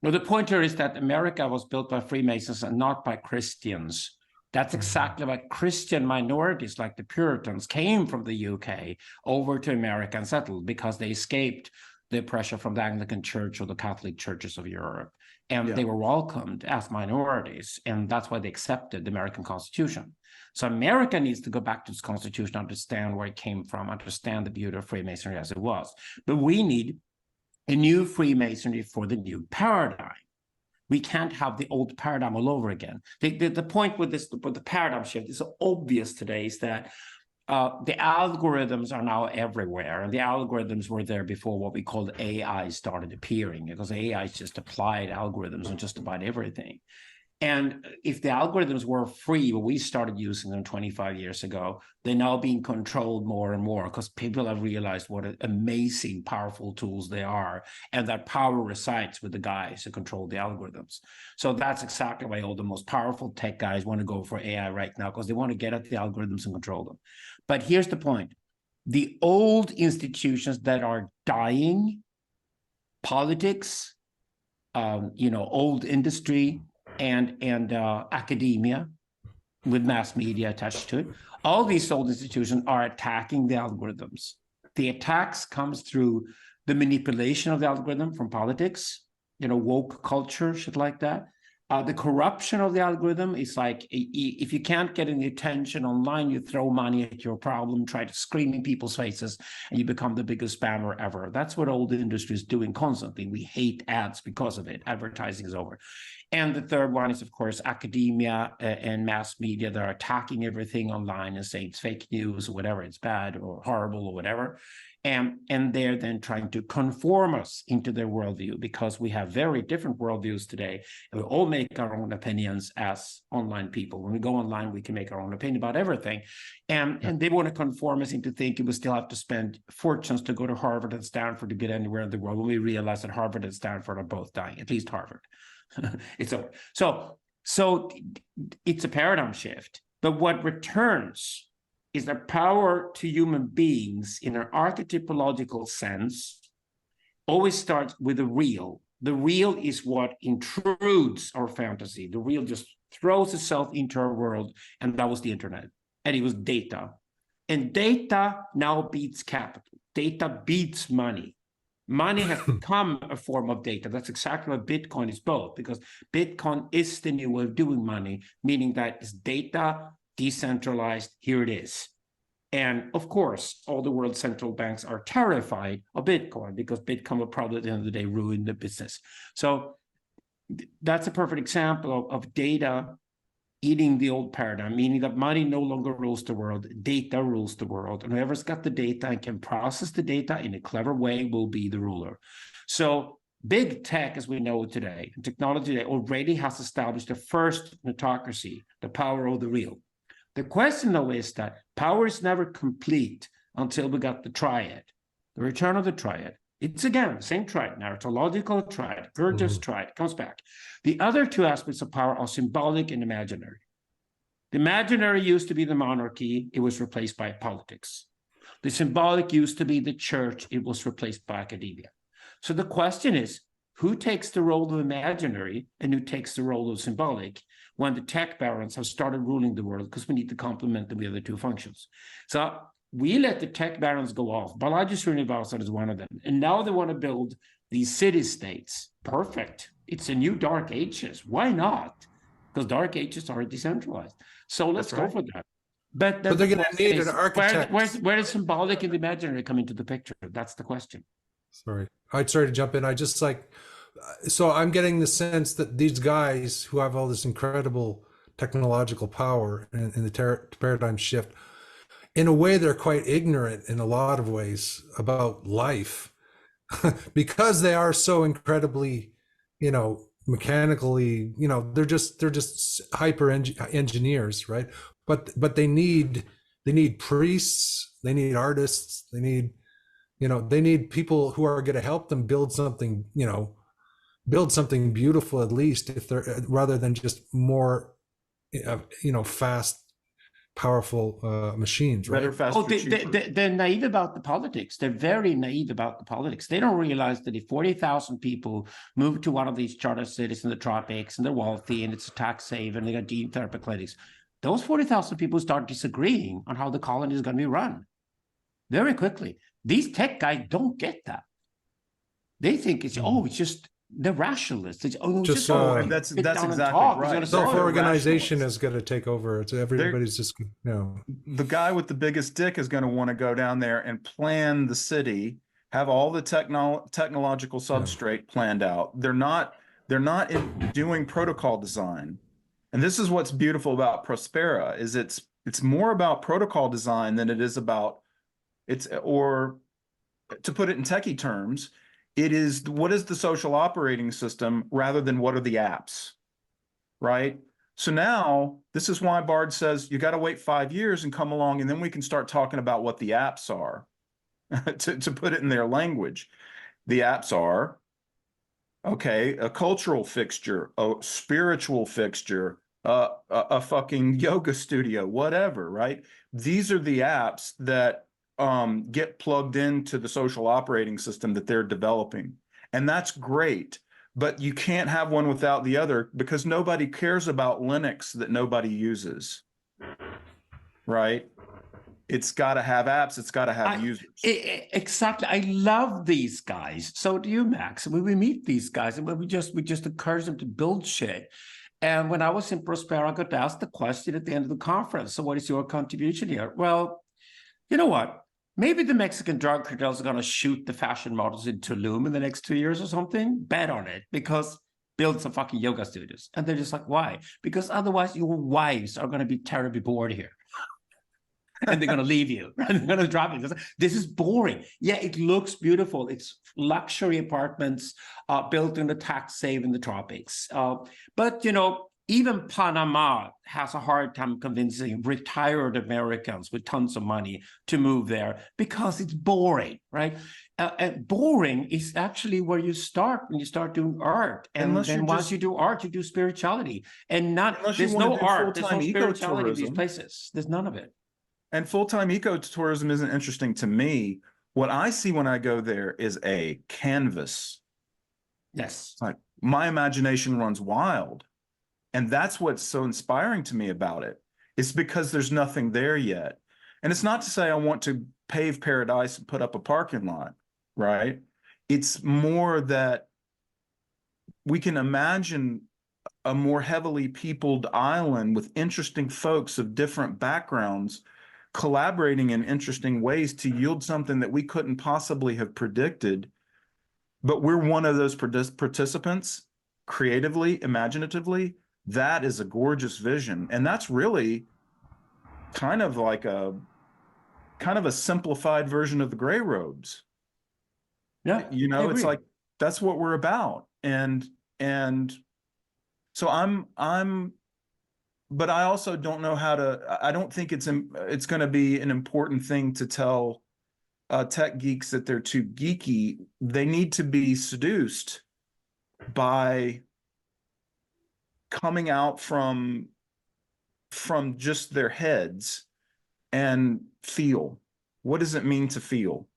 S3: Well, the point here is that America was built by Freemasons and not by Christians. That's exactly why Christian minorities like the Puritans came from the UK over to America and settled, because they escaped the pressure from the Anglican Church or the Catholic churches of Europe. And they were welcomed as minorities. And that's why they accepted the American Constitution. So America needs to go back to its Constitution, understand where it came from, understand the beauty of Freemasonry as it was. But we need a new Freemasonry for the new paradigm. We can't have the old paradigm all over again. The point with the paradigm shift is so obvious today is that the algorithms are now everywhere, and the algorithms were there before what we called AI started appearing, because AI is just applied algorithms on just about everything. And if the algorithms were free, when we started using them 25 years ago, they're now being controlled more and more because people have realized what amazing, powerful tools they are. And that power resides with the guys who control the algorithms. So that's exactly why all the most powerful tech guys want to go for AI right now, because they want to get at the algorithms and control them. But here's the point. The old institutions that are dying, politics, old industry, and academia with mass media attached to it. All these old institutions are attacking the algorithms. The attacks comes through the manipulation of the algorithm from politics, woke culture, shit like that. The corruption of the algorithm is like, if you can't get any attention online, you throw money at your problem, try to scream in people's faces, and you become the biggest spammer ever. That's what old industry is doing constantly. We hate ads because of it. Advertising is over. And the third one is, of course, academia and mass media that are attacking everything online and saying it's fake news or whatever, it's bad or horrible or whatever. And they're then trying to conform us into their worldview, because we have very different worldviews today. And we all make our own opinions as online people. When we go online, we can make our own opinion about everything. And they want to conform us into thinking we still have to spend fortunes to go to Harvard and Stanford to get anywhere in the world, when we realize that Harvard and Stanford are both dying, at least Harvard. It's over. So it's a paradigm shift. But what returns is the power to human beings in an archetypological sense always starts with the real. The real is what intrudes our fantasy. The real just throws itself into our world, and that was the internet. And it was data. And data now beats capital. Data beats money. Money has become a form of data. That's exactly what Bitcoin is both, because Bitcoin is the new way of doing money, meaning that it's data, decentralized, here it is. And of course, all the world's central banks are terrified of Bitcoin, because Bitcoin will probably at the end of the day ruin the business. So that's a perfect example of data eating the old paradigm, meaning that money no longer rules the world, data rules the world. And whoever's got the data and can process the data in a clever way will be the ruler. So big tech as we know it today, technology that already has established the first autocracy, the power of the real. The question, though, is that power is never complete until we got the triad, the return of the triad. It's again the same triad, narratological triad, Goethe's triad, comes back. The other two aspects of power are symbolic and imaginary. The imaginary used to be the monarchy, it was replaced by politics. The symbolic used to be the church, it was replaced by academia. So the question is, who takes the role of imaginary and who takes the role of symbolic when the tech barons have started ruling the world, because we need to complement them with the other two functions. So we let the tech barons go off. Balaji Srinivasan is one of them. And now they want to build these city-states. Perfect. It's a new dark ages. Why not? Because dark ages are decentralized. So let's go for that. But
S1: they're going to need an architect.
S3: Where does symbolic and imaginary come into the picture? That's the question.
S1: Sorry. I'm sorry to jump in. I just so I'm getting the sense that these guys who have all this incredible technological power and the paradigm shift, in a way, they're quite ignorant in a lot of ways about life because they are so incredibly, mechanically, they're just hyper engineers, right? But they need priests, they need artists, they need people who are going to help them build something, beautiful, at least, if they're rather than just more, fast, powerful machines, right?
S3: They're naive about the politics. They're very naive about the politics. They don't realize that if 40,000 people move to one of these charter cities in the tropics and they're wealthy and it's a tax haven, they got gene therapy clinics, those 40,000 people start disagreeing on how the colony is going to be run very quickly. These tech guys don't get that. They think it's just the rationalists. It's,
S2: that's exactly right.
S1: Self-organization is going to take over. It's everybody's just
S2: the guy with the biggest dick is going to want to go down there and plan the city, have all the technological substrate planned out. They're not doing protocol design. And this is what's beautiful about Prospera is it's more about protocol design than it is about or to put it in techie terms, it is what is the social operating system rather than what are the apps, right? So now this is why Bard says you got to wait 5 years and come along and then we can start talking about what the apps are to put it in their language. The apps are, okay, a cultural fixture, a spiritual fixture, a fucking yoga studio, whatever, right? These are the apps that get plugged into the social operating system that they're developing. And that's great, but you can't have one without the other because nobody cares about Linux that nobody uses, right? It's got to have apps. It's got to have users.
S3: Exactly. I love these guys. So do you, Max. When we meet these guys and we just encourage them to build shit. And when I was in Prospera, I got asked the question at the end of the conference. So what is your contribution here? Well, you know what? Maybe the Mexican drug cartels are going to shoot the fashion models in Tulum in the next 2 years or something. Bet on it, because build some fucking yoga studios. And they're just like, why? Because otherwise your wives are going to be terribly bored here. And they're going to leave you. And they're going to drop you. This is boring. Yeah, it looks beautiful. It's luxury apartments built in the tax save in the tropics. But, even Panama has a hard time convincing retired Americans with tons of money to move there because it's boring, right? And boring is actually where you start when you start doing art. And then once you do art, you do spirituality. And there's no art, there's no spirituality in these places. There's none of it.
S2: And full-time ecotourism isn't interesting to me. What I see when I go there is a canvas.
S3: Yes.
S2: Like my imagination runs wild. And that's what's so inspiring to me about it. It's because there's nothing there yet. And it's not to say I want to pave paradise and put up a parking lot, right? It's more that we can imagine a more heavily peopled island with interesting folks of different backgrounds collaborating in interesting ways to yield something that we couldn't possibly have predicted. But we're one of those participants creatively, imaginatively. That is a gorgeous vision. And that's really kind of like a simplified version of the gray robes.
S3: Yeah.
S2: It's like that's what we're about. And so but I also don't know how to, I don't think it's going to be an important thing to tell tech geeks that they're too geeky. They need to be seduced by coming out from just their heads and feel. What does it mean to feel?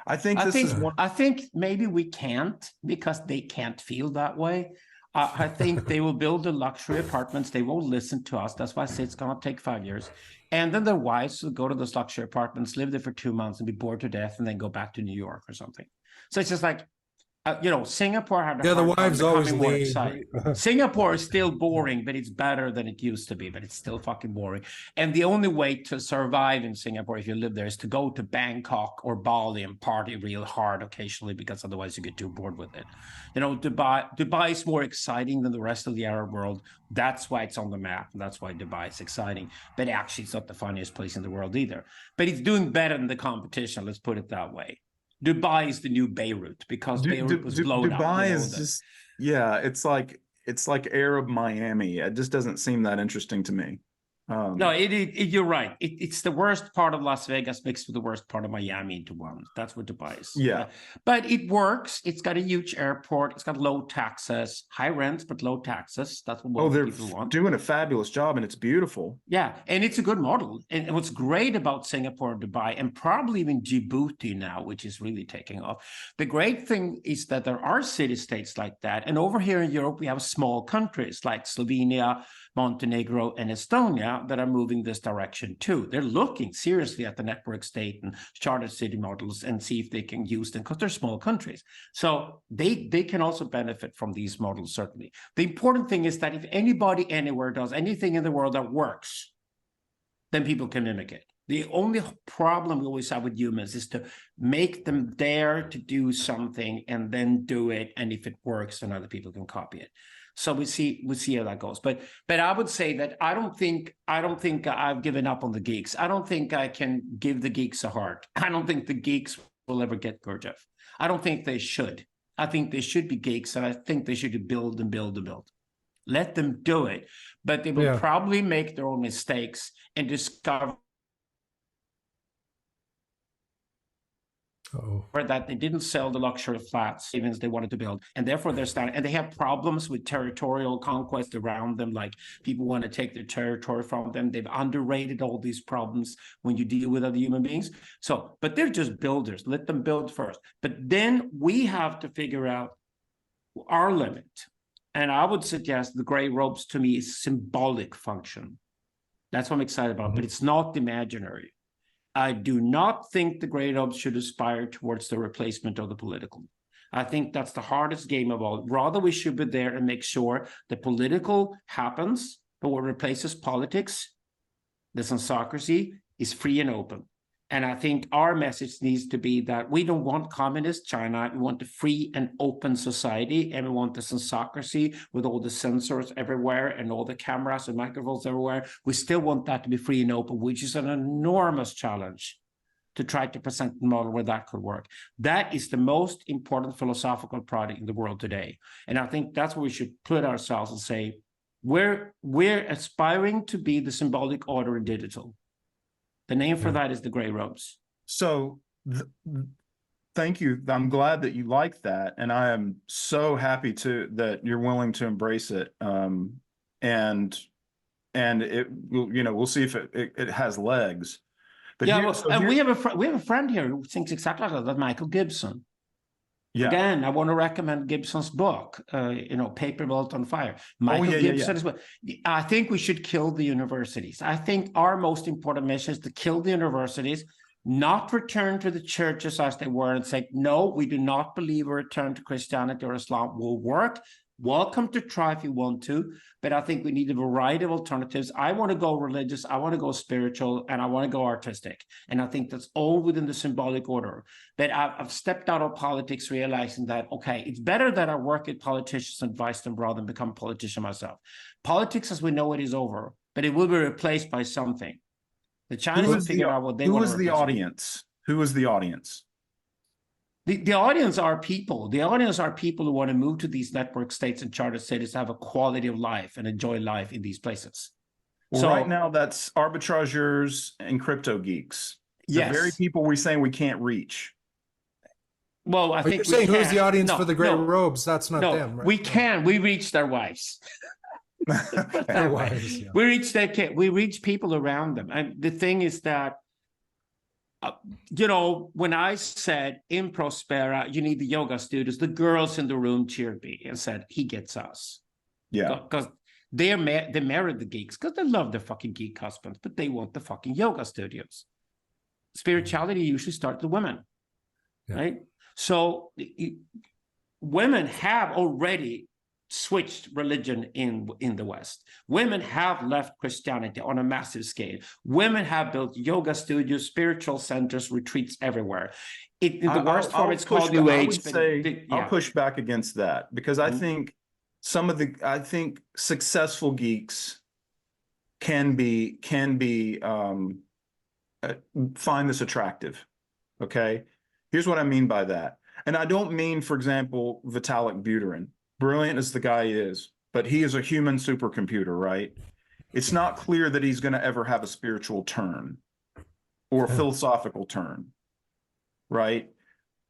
S2: I think
S3: maybe we can't, because they can't feel that way. I think they will build the luxury apartments. They won't listen to us. That's why I say it's going to take 5 years. And then their wives will go to those luxury apartments, live there for 2 months and be bored to death, and then go back to New York or something. So it's just like, Singapore had
S1: the wives always leave.
S3: Singapore is still boring, but it's better than it used to be, but it's still fucking boring. And the only way to survive in Singapore, if you live there, is to go to Bangkok or Bali and party real hard occasionally, because otherwise you get too bored with it. Dubai is more exciting than the rest of the Arab world. That's why it's on the map. And that's why Dubai is exciting. But actually, it's not the funniest place in the world either. But it's doing better than the competition. Let's put it that way. Dubai is the new Beirut, because Beirut was blown up.
S2: Dubai is just, yeah, it's like Arab Miami. It just doesn't seem that interesting to me.
S3: No, you're right. It's the worst part of Las Vegas mixed with the worst part of Miami into one. That's what Dubai is.
S2: Yeah.
S3: But it works. It's got a huge airport. It's got low taxes, high rents, but low taxes. That's what most people want.
S2: Doing a fabulous job, and it's beautiful.
S3: Yeah, and it's a good model. And what's great about Singapore and Dubai, and probably even Djibouti now, which is really taking off, the great thing is that there are city-states like that. And over here in Europe, we have small countries like Slovenia, Montenegro, and Estonia that are moving this direction too. They're looking seriously at the network state and chartered city models and see if they can use them, because they're small countries. So they can also benefit from these models, certainly. The important thing is that if anybody anywhere does anything in the world that works, then people can mimic it. The only problem we always have with humans is to make them dare to do something and then do it. And if it works, then other people can copy it. So we see how that goes. But I would say that I don't think I've given up on the geeks. I don't think I can give the geeks a heart. I don't think the geeks will ever get Gurdjieff. I don't think they should. I think they should be geeks, and I think they should build and build and build. Let them do it. But they will probably make their own mistakes and discover that they didn't sell the luxury flats even as they wanted to build, and therefore they're standing, and they have problems with territorial conquest around them, like people want to take their territory from them. They've underrated all these problems when you deal with other human beings. So, but they're just builders. Let them build first. But then we have to figure out our limit. And I would suggest the gray robes to me is symbolic function. That's what I'm excited about, but it's not imaginary. I do not think the gray robes should aspire towards the replacement of the political. I think that's the hardest game of all. Rather, we should be there and make sure the political happens, but what replaces politics, the sensocracy, is free and open. And I think our message needs to be that we don't want communist China. We want a free and open society, and we want the sensocracy with all the sensors everywhere and all the cameras and microphones everywhere. We still want that to be free and open, which is an enormous challenge to try to present a model where that could work. That is the most important philosophical project in the world today. And I think that's where we should put ourselves and say, we're aspiring to be the symbolic order in digital. The name for that is the gray robes.
S2: So thank you. I'm glad that you like that. And I am so happy that you're willing to embrace it. And it, we'll see if it has legs. But
S3: and we have a friend here who thinks exactly like that, Michael Gibson. Yeah. Again, I want to recommend Gibson's book, Paper Built on Fire. Michael Gibson as well. I think we should kill the universities. I think our most important mission is to kill the universities, not return to the churches as they were and say, no, we do not believe a return to Christianity or Islam will work. Welcome to try if you want to, but I think we need a variety of alternatives. I want to go religious, I want to go spiritual, and I want to go artistic. And I think that's all within the symbolic order. But I've stepped out of politics realizing that, okay, it's better that I work with politicians and advise them rather than become a politician myself. Politics as we know it is over, but it will be replaced by something. The Chinese will figure out what they want to replace.
S2: Who is the audience? Who is the audience?
S3: The audience are people. The audience are people who want to move to these network states and charter cities to have a quality of life and enjoy life in these places.
S2: Well,
S3: So
S2: right now, that's arbitrageurs and crypto geeks. The very
S3: yes.
S2: people we're saying we can't reach.
S3: Well, I
S1: Are
S3: think
S1: you
S3: we
S1: saying who's
S3: can.
S1: the audience
S3: No,
S1: for the gray
S3: no,
S1: robes? That's not
S3: no,
S1: them, right?
S3: we
S1: No.
S3: can. We reach their wives. Put
S1: Their
S3: that way.
S1: wives, yeah.
S3: We reach their kid. We reach people around them. And the thing is that, you know, when I said in Prospera, you need the yoga studios, the girls in the room cheered me and said, he gets us.
S2: Yeah.
S3: Because they married the geeks because they love their fucking geek husbands, but they want the fucking yoga studios. Spirituality usually starts with women,
S1: Yeah.
S3: right? So women have already switched religion in the West. Women have left Christianity on a massive scale. Women have built yoga studios, spiritual centers, retreats everywhere. In the worst form, it's called New Age.
S2: I would say I'll push back against that because I think I think successful geeks can find this attractive. Okay, here's what I mean by that, and I don't mean, for example, Vitalik Buterin. Brilliant as the guy is, but he is a human supercomputer, right? It's not clear that he's going to ever have a spiritual turn or a philosophical turn, right?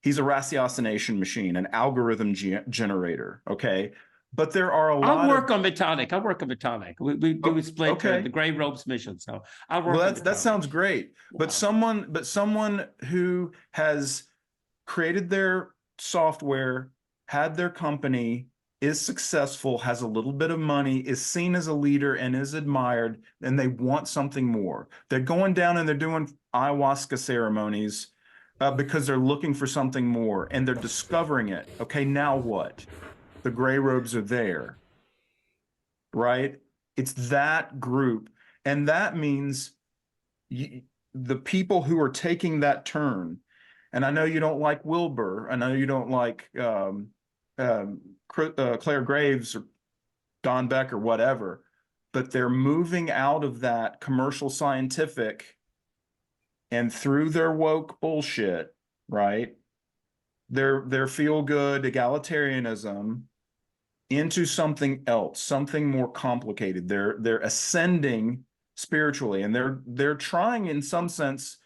S2: He's a ratiocination machine, an algorithm generator, okay? But there are a lot
S3: I'll work on Vitalik. We do explain the Gray Robes mission, so I'll work on Vitalik.
S2: That sounds great. But someone who has created their software, had their company, is successful, has a little bit of money, is seen as a leader and is admired, and they want something more. They're going down and they're doing ayahuasca ceremonies because they're looking for something more and they're discovering it. Okay, now what? The gray robes are there, right? It's that group. And that means the people who are taking that turn, and I know you don't like Wilbur, I know you don't like Claire Graves or Don Beck or whatever, but they're moving out of that commercial scientific and through their woke bullshit, right? Their feel-good egalitarianism into something else, something more complicated. They're ascending spiritually, and they're trying in some sense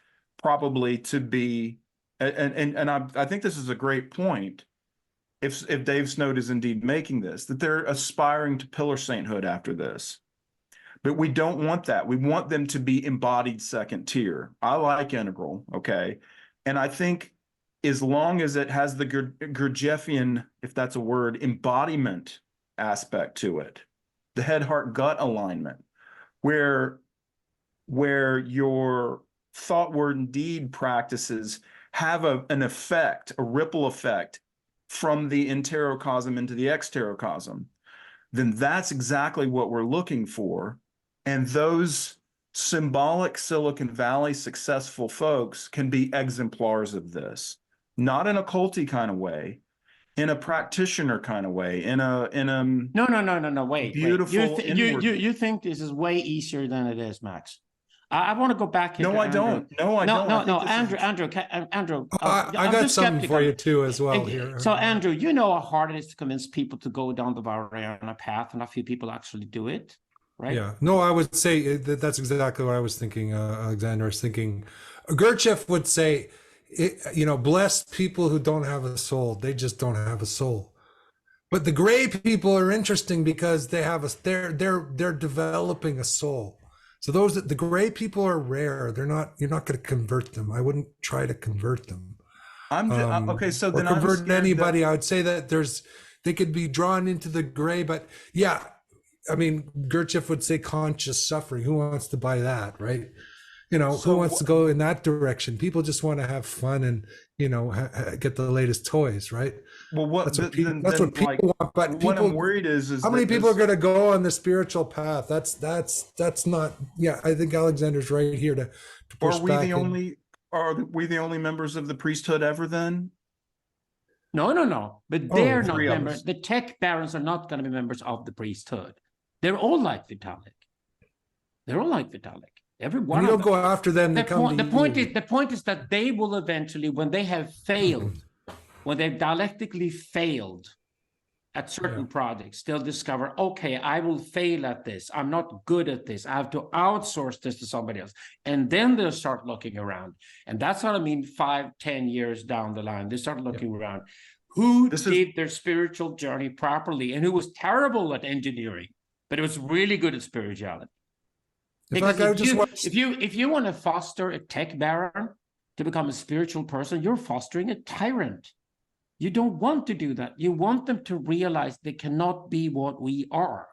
S2: probably to be, and I think this is a great point. If Dave Snowd is indeed making this, that they're aspiring to pillar sainthood after this. But we don't want that. We want them to be embodied second tier. I like integral, okay? And I think as long as it has the Gurdieffian, if that's a word, embodiment aspect to it, the head, heart, gut alignment, where your thought, word, and deed practices have an effect, a ripple effect from the enterocosm into the exterocosm, then that's exactly what we're looking for. And those symbolic Silicon Valley successful folks can be exemplars of this, not in a culty kind of way, in a practitioner kind of way, in a
S3: No, wait.
S2: Beautiful
S3: You think this is way easier than it is, Max? I want to go back here.
S2: No, I don't. No, I don't.
S3: No,
S2: Andrew.
S3: Andrew.
S1: I got something for you too as well here.
S3: So, Andrew, you know how hard it is to convince people to go down the Varana path, and a few people actually do it, right?
S1: Yeah. No, I would say that's exactly what I was thinking. Alexander was thinking. Gurdjieff would say, bless people who don't have a soul. They just don't have a soul. But the gray people are interesting because they have they're developing a soul. So the gray people are rare. You're not going to convert them. I wouldn't try to convert them.
S2: Okay. So then
S1: convert anybody. I would say that they could be drawn into the gray, but yeah, I mean, Gurdjieff would say conscious suffering. Who wants to buy that, right? Who wants to go in that direction? People just want to have fun and get the latest toys, right?
S2: Well,
S1: that's what people want. But
S2: what I'm worried is
S1: how many people are going to go on the spiritual path? That's not. Yeah, I think Alexander's right here to push back.
S2: Are we the only members of the priesthood ever then?
S3: No. But they're not members. The tech barons are not going to be members of the priesthood. They're all like Vitalik. Every one of them.
S1: You don't go after them.
S3: The point is that they will eventually, when they have failed when they've dialectically failed at certain projects, they'll discover, okay, I will fail at this. I'm not good at this. I have to outsource this to somebody else. And then they'll start looking around. And that's what I mean, 5, 10 years down the line, they start looking around. Who did their spiritual journey properly and who was terrible at engineering, but it was really good at spirituality? Because if you want to foster a tech baron to become a spiritual person, you're fostering a tyrant. You don't want to do that. You want them to realize they cannot be what we are.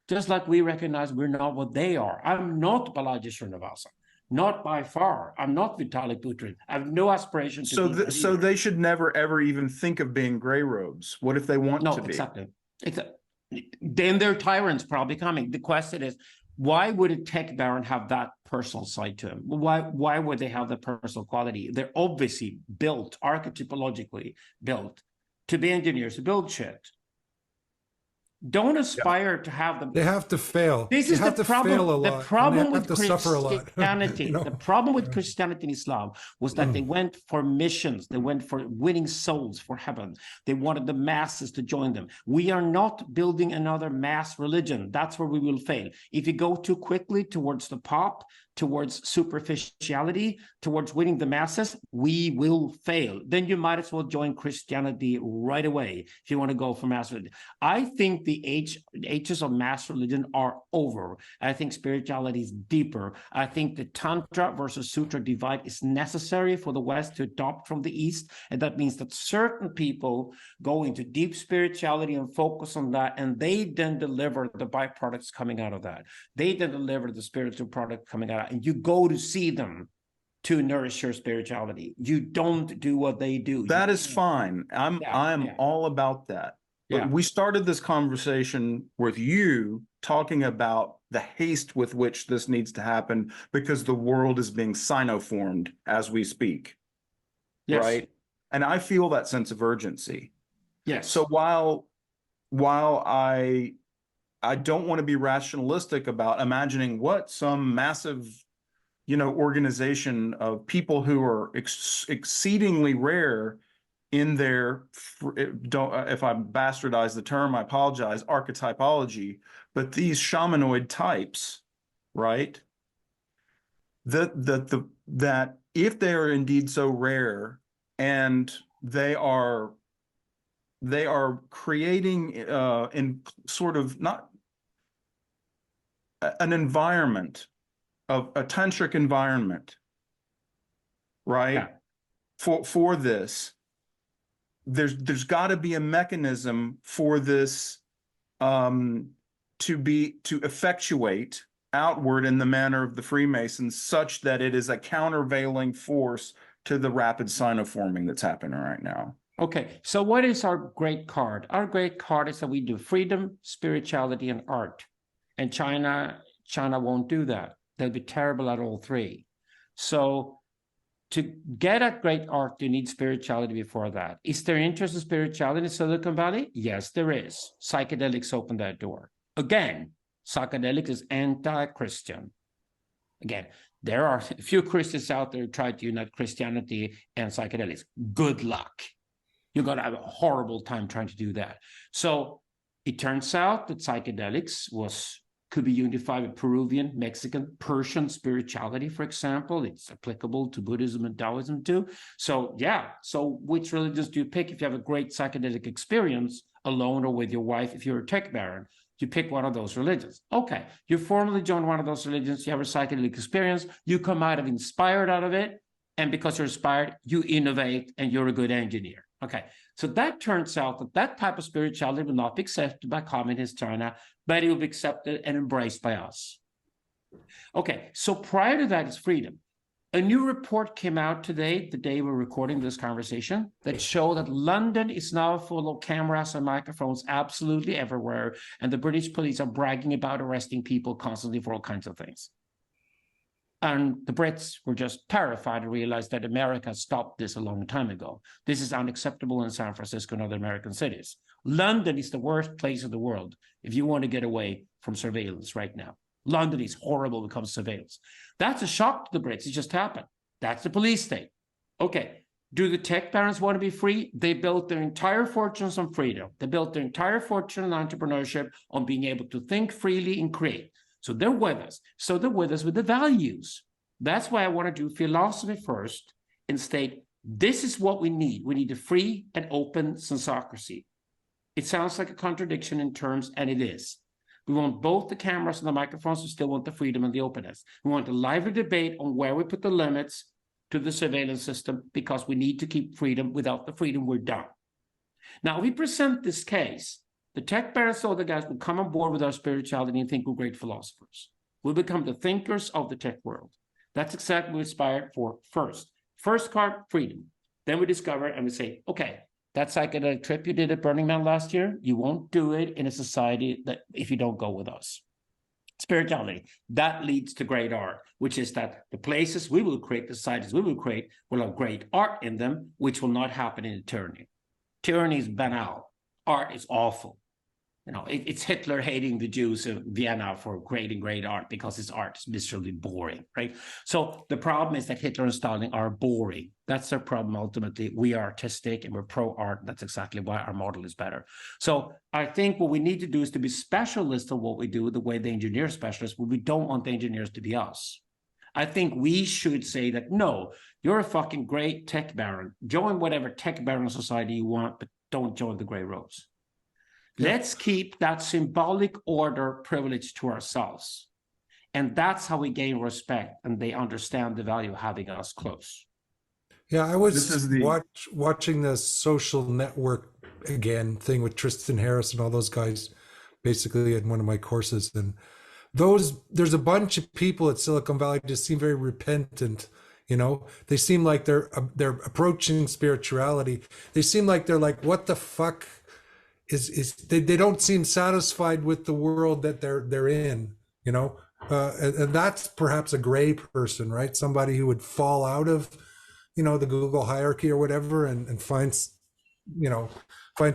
S3: Just like we recognize we're not what they are. I'm not Balaji Srinivasa. Not by far. I'm not Vitalik Buterin. I have no aspiration to be.
S2: So they should never, ever even think of being gray robes. What if they want to be?
S3: Exactly. Then they're tyrants probably coming. The question is, why would a tech baron have that personal side to him? Why would they have the personal quality? They're obviously built, archetypologically built, to be engineers, to build shit. Don't aspire to have them.
S1: They have to fail.
S3: This is the problem. The problem with Christianity,
S1: you know?
S3: The problem with Christianity and Islam was that they went for missions. They went for winning souls for heaven. They wanted the masses to join them. We are not building another mass religion. That's where we will fail. If you go too quickly towards the pop, towards superficiality, towards winning the masses, we will fail. Then you might as well join Christianity right away if you want to go for mass religion. I think the ages of mass religion are over. I think spirituality is deeper. I think the Tantra versus Sutra divide is necessary for the West to adopt from the East. And that means that certain people go into deep spirituality and focus on that, and they then deliver the byproducts coming out of that. They then deliver the spiritual product coming out. And you go to see them to nourish your spirituality. You don't do what they do.
S2: That is fine. I'm all about that. But we started this conversation with you talking about the haste with which this needs to happen because the world is being sinoformed as we speak.
S3: Yes.
S2: Right? And I feel that sense of urgency.
S3: Yes.
S2: So while I don't want to be rationalistic about imagining what some massive, organization of people who are exceedingly rare in their, if I bastardize the term, I apologize, archetypology, but these shamanoid types, right? That if they are indeed so rare and they are creating in sort of not an environment of a tantric environment, right? For this, there's got to be a mechanism for this to effectuate outward in the manner of the Freemasons, such that it is a countervailing force to the rapid sinoforming that's happening right now.
S3: Okay, so what is our great card? Our great card is that we do freedom, spirituality, and art. And China won't do that. They'll be terrible at all three. So to get at great art, you need spirituality before that. Is there interest in spirituality in Silicon Valley? Yes, there is. Psychedelics open that door. Again, psychedelics is anti-Christian. Again, there are a few Christians out there who try to unite Christianity and psychedelics. Good luck. You're going to have a horrible time trying to do that. So it turns out that psychedelics could be unified with Peruvian, Mexican, Persian spirituality, for example. It's applicable to Buddhism and Taoism too. So yeah, so which religions do you pick if you have a great psychedelic experience alone or with your wife? If you're a tech baron, you pick one of those religions. Okay, you formally join one of those religions, you have a psychedelic experience, you come out of inspired out of it, and because you're inspired, you innovate and you're a good engineer. Okay, so that turns out that type of spirituality will not be accepted by communist China, but it will be accepted and embraced by us. Okay, so prior to that is freedom. A new report came out today, the day we're recording this conversation, that show that London is now full of cameras and microphones absolutely everywhere, and the British police are bragging about arresting people constantly for all kinds of things. And the Brits were just terrified and realized that America stopped this a long time ago. This is unacceptable in San Francisco and other American cities. London is the worst place in the world if you want to get away from surveillance right now. London is horrible when it comes to surveillance. That's a shock to the Brits. It just happened. That's the police state. Okay, Do the tech barons want to be free? They built their entire fortunes on freedom. They built their entire fortune on entrepreneurship, on being able to think freely and create. So they're with us. So they're with us with the values. That's why I want to do philosophy first and state, this is what we need. We need a free and open sensocracy. It sounds like a contradiction in terms, and it is. We want both the cameras and the microphones. We still want the freedom and the openness. We want a lively debate on where we put the limits to the surveillance system, because we need to keep freedom. Without the freedom, we're done. Now, we present this case. The tech barons, all the guys, will come on board with our spirituality and think we're great philosophers. We'll become the thinkers of the tech world. That's exactly what we aspire for first. First card, freedom. Then we discover and we say, okay, that psychedelic trip you did at Burning Man last year, you won't do it in a society that if you don't go with us. Spirituality, that leads to great art, which is that the places we will create, the societies we will create, will have great art in them, which will not happen in tyranny. Tyranny is banal. Art is awful. You know, it's Hitler hating the Jews of Vienna for creating great art because his art is miserably boring, right? So the problem is that Hitler and Stalin are boring. That's their problem ultimately. We are artistic and we're pro-art. That's exactly why our model is better. So I think what we need to do is to be specialists on what we do, the way the engineer specialists, but we don't want the engineers to be us. I think we should say that, no, you're a fucking great tech baron. Join whatever tech baron society you want, but don't join the Grey Rose. Let's keep that symbolic order privilege to ourselves. And that's how we gain respect and they understand the value of having us close.
S1: Yeah, I was watching the Social Network again thing with Tristan Harris and all those guys basically in one of my courses. And there's a bunch of people at Silicon Valley just seem very repentant. You know, they seem like they're approaching spirituality. They seem like they're like, what the fuck? They don't seem satisfied with the world that they're in, you know, and that's perhaps a gray person, right? Somebody who would fall out of, you know, the Google hierarchy or whatever, and find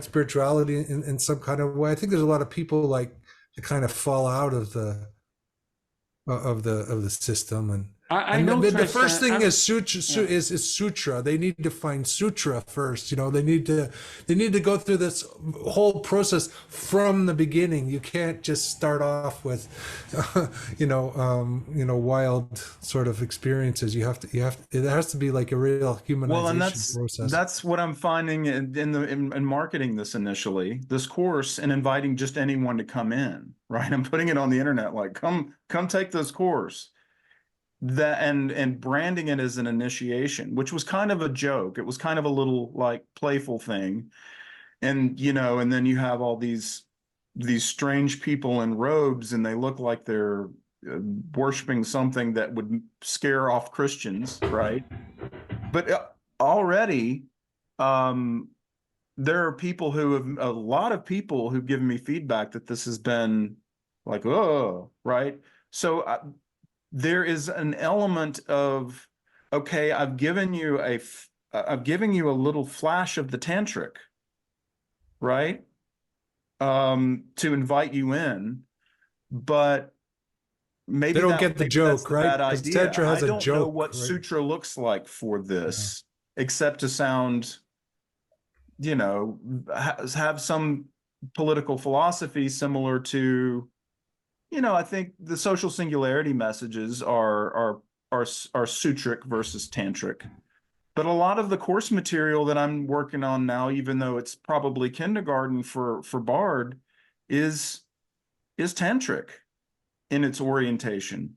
S1: spirituality in some kind of way. I think there's a lot of people like to kind of fall out of the system, and
S3: I know
S1: the first thing is sutra. They need to find sutra first. You know, they need to go through this whole process from the beginning. You can't just start off with, wild sort of experiences. It has to be like a real humanization process.
S2: That's what I'm finding in marketing this initially, this course, and inviting just anyone to come in. Right, I'm putting it on the internet like, come take this course. And branding it as an initiation, which was kind of a joke. It was kind of a little like playful thing. And, you know, and then you have all these strange people in robes and they look like they're worshiping something that would scare off Christians, right? But already there are a lot of people who've given me feedback that this has been like, oh, right? So there is an element of, okay, I've given you a little flash of the tantric, right? To invite you in, but maybe
S1: they don't get the joke, right? Because Tantra has a joke. I don't know
S2: what sutra looks like for this, except to sound, you know, have some political philosophy similar to, you know, I think the social singularity messages are sutric versus tantric. But a lot of the course material that I'm working on now, even though it's probably kindergarten for Bard, is tantric in its orientation.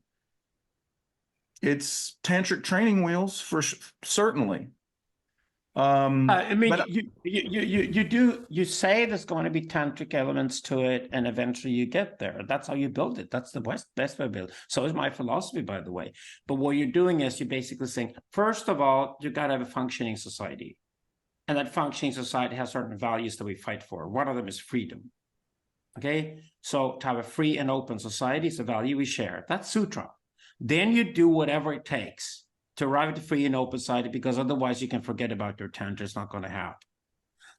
S2: It's tantric training wheels for certainly.
S3: I mean,
S2: but
S3: you say there's going to be tantric elements to it, and eventually you get there. That's how you build it. That's the best way to build. So is my philosophy, by the way. But what you're doing is you're basically saying, first of all, you got to have a functioning society, and that functioning society has certain values that we fight for. One of them is freedom. Okay, so to have a free and open society is a value we share. That's sutra. Then you do whatever it takes to arrive at the free and open society, because otherwise you can forget about your tantra. It's not going to happen.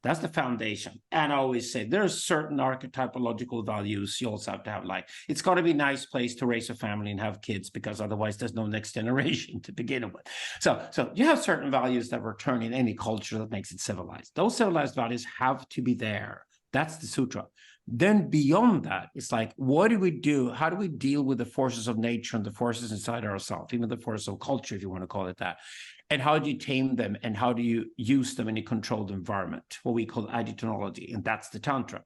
S3: That's the foundation. And I always say there's certain archetypological values you also have to have. Like, it's got to be a nice place to raise a family and have kids, because otherwise there's no next generation to begin with. So you have certain values that return in any culture that makes it civilized. Those civilized values have to be there. That's the sutra. Then beyond that, it's like, what do we do? How do we deal with the forces of nature and the forces inside ourselves, even the forces of culture, if you want to call it that? And how do you tame them? And how do you use them in a controlled environment, what we call agitonology? And that's the Tantra.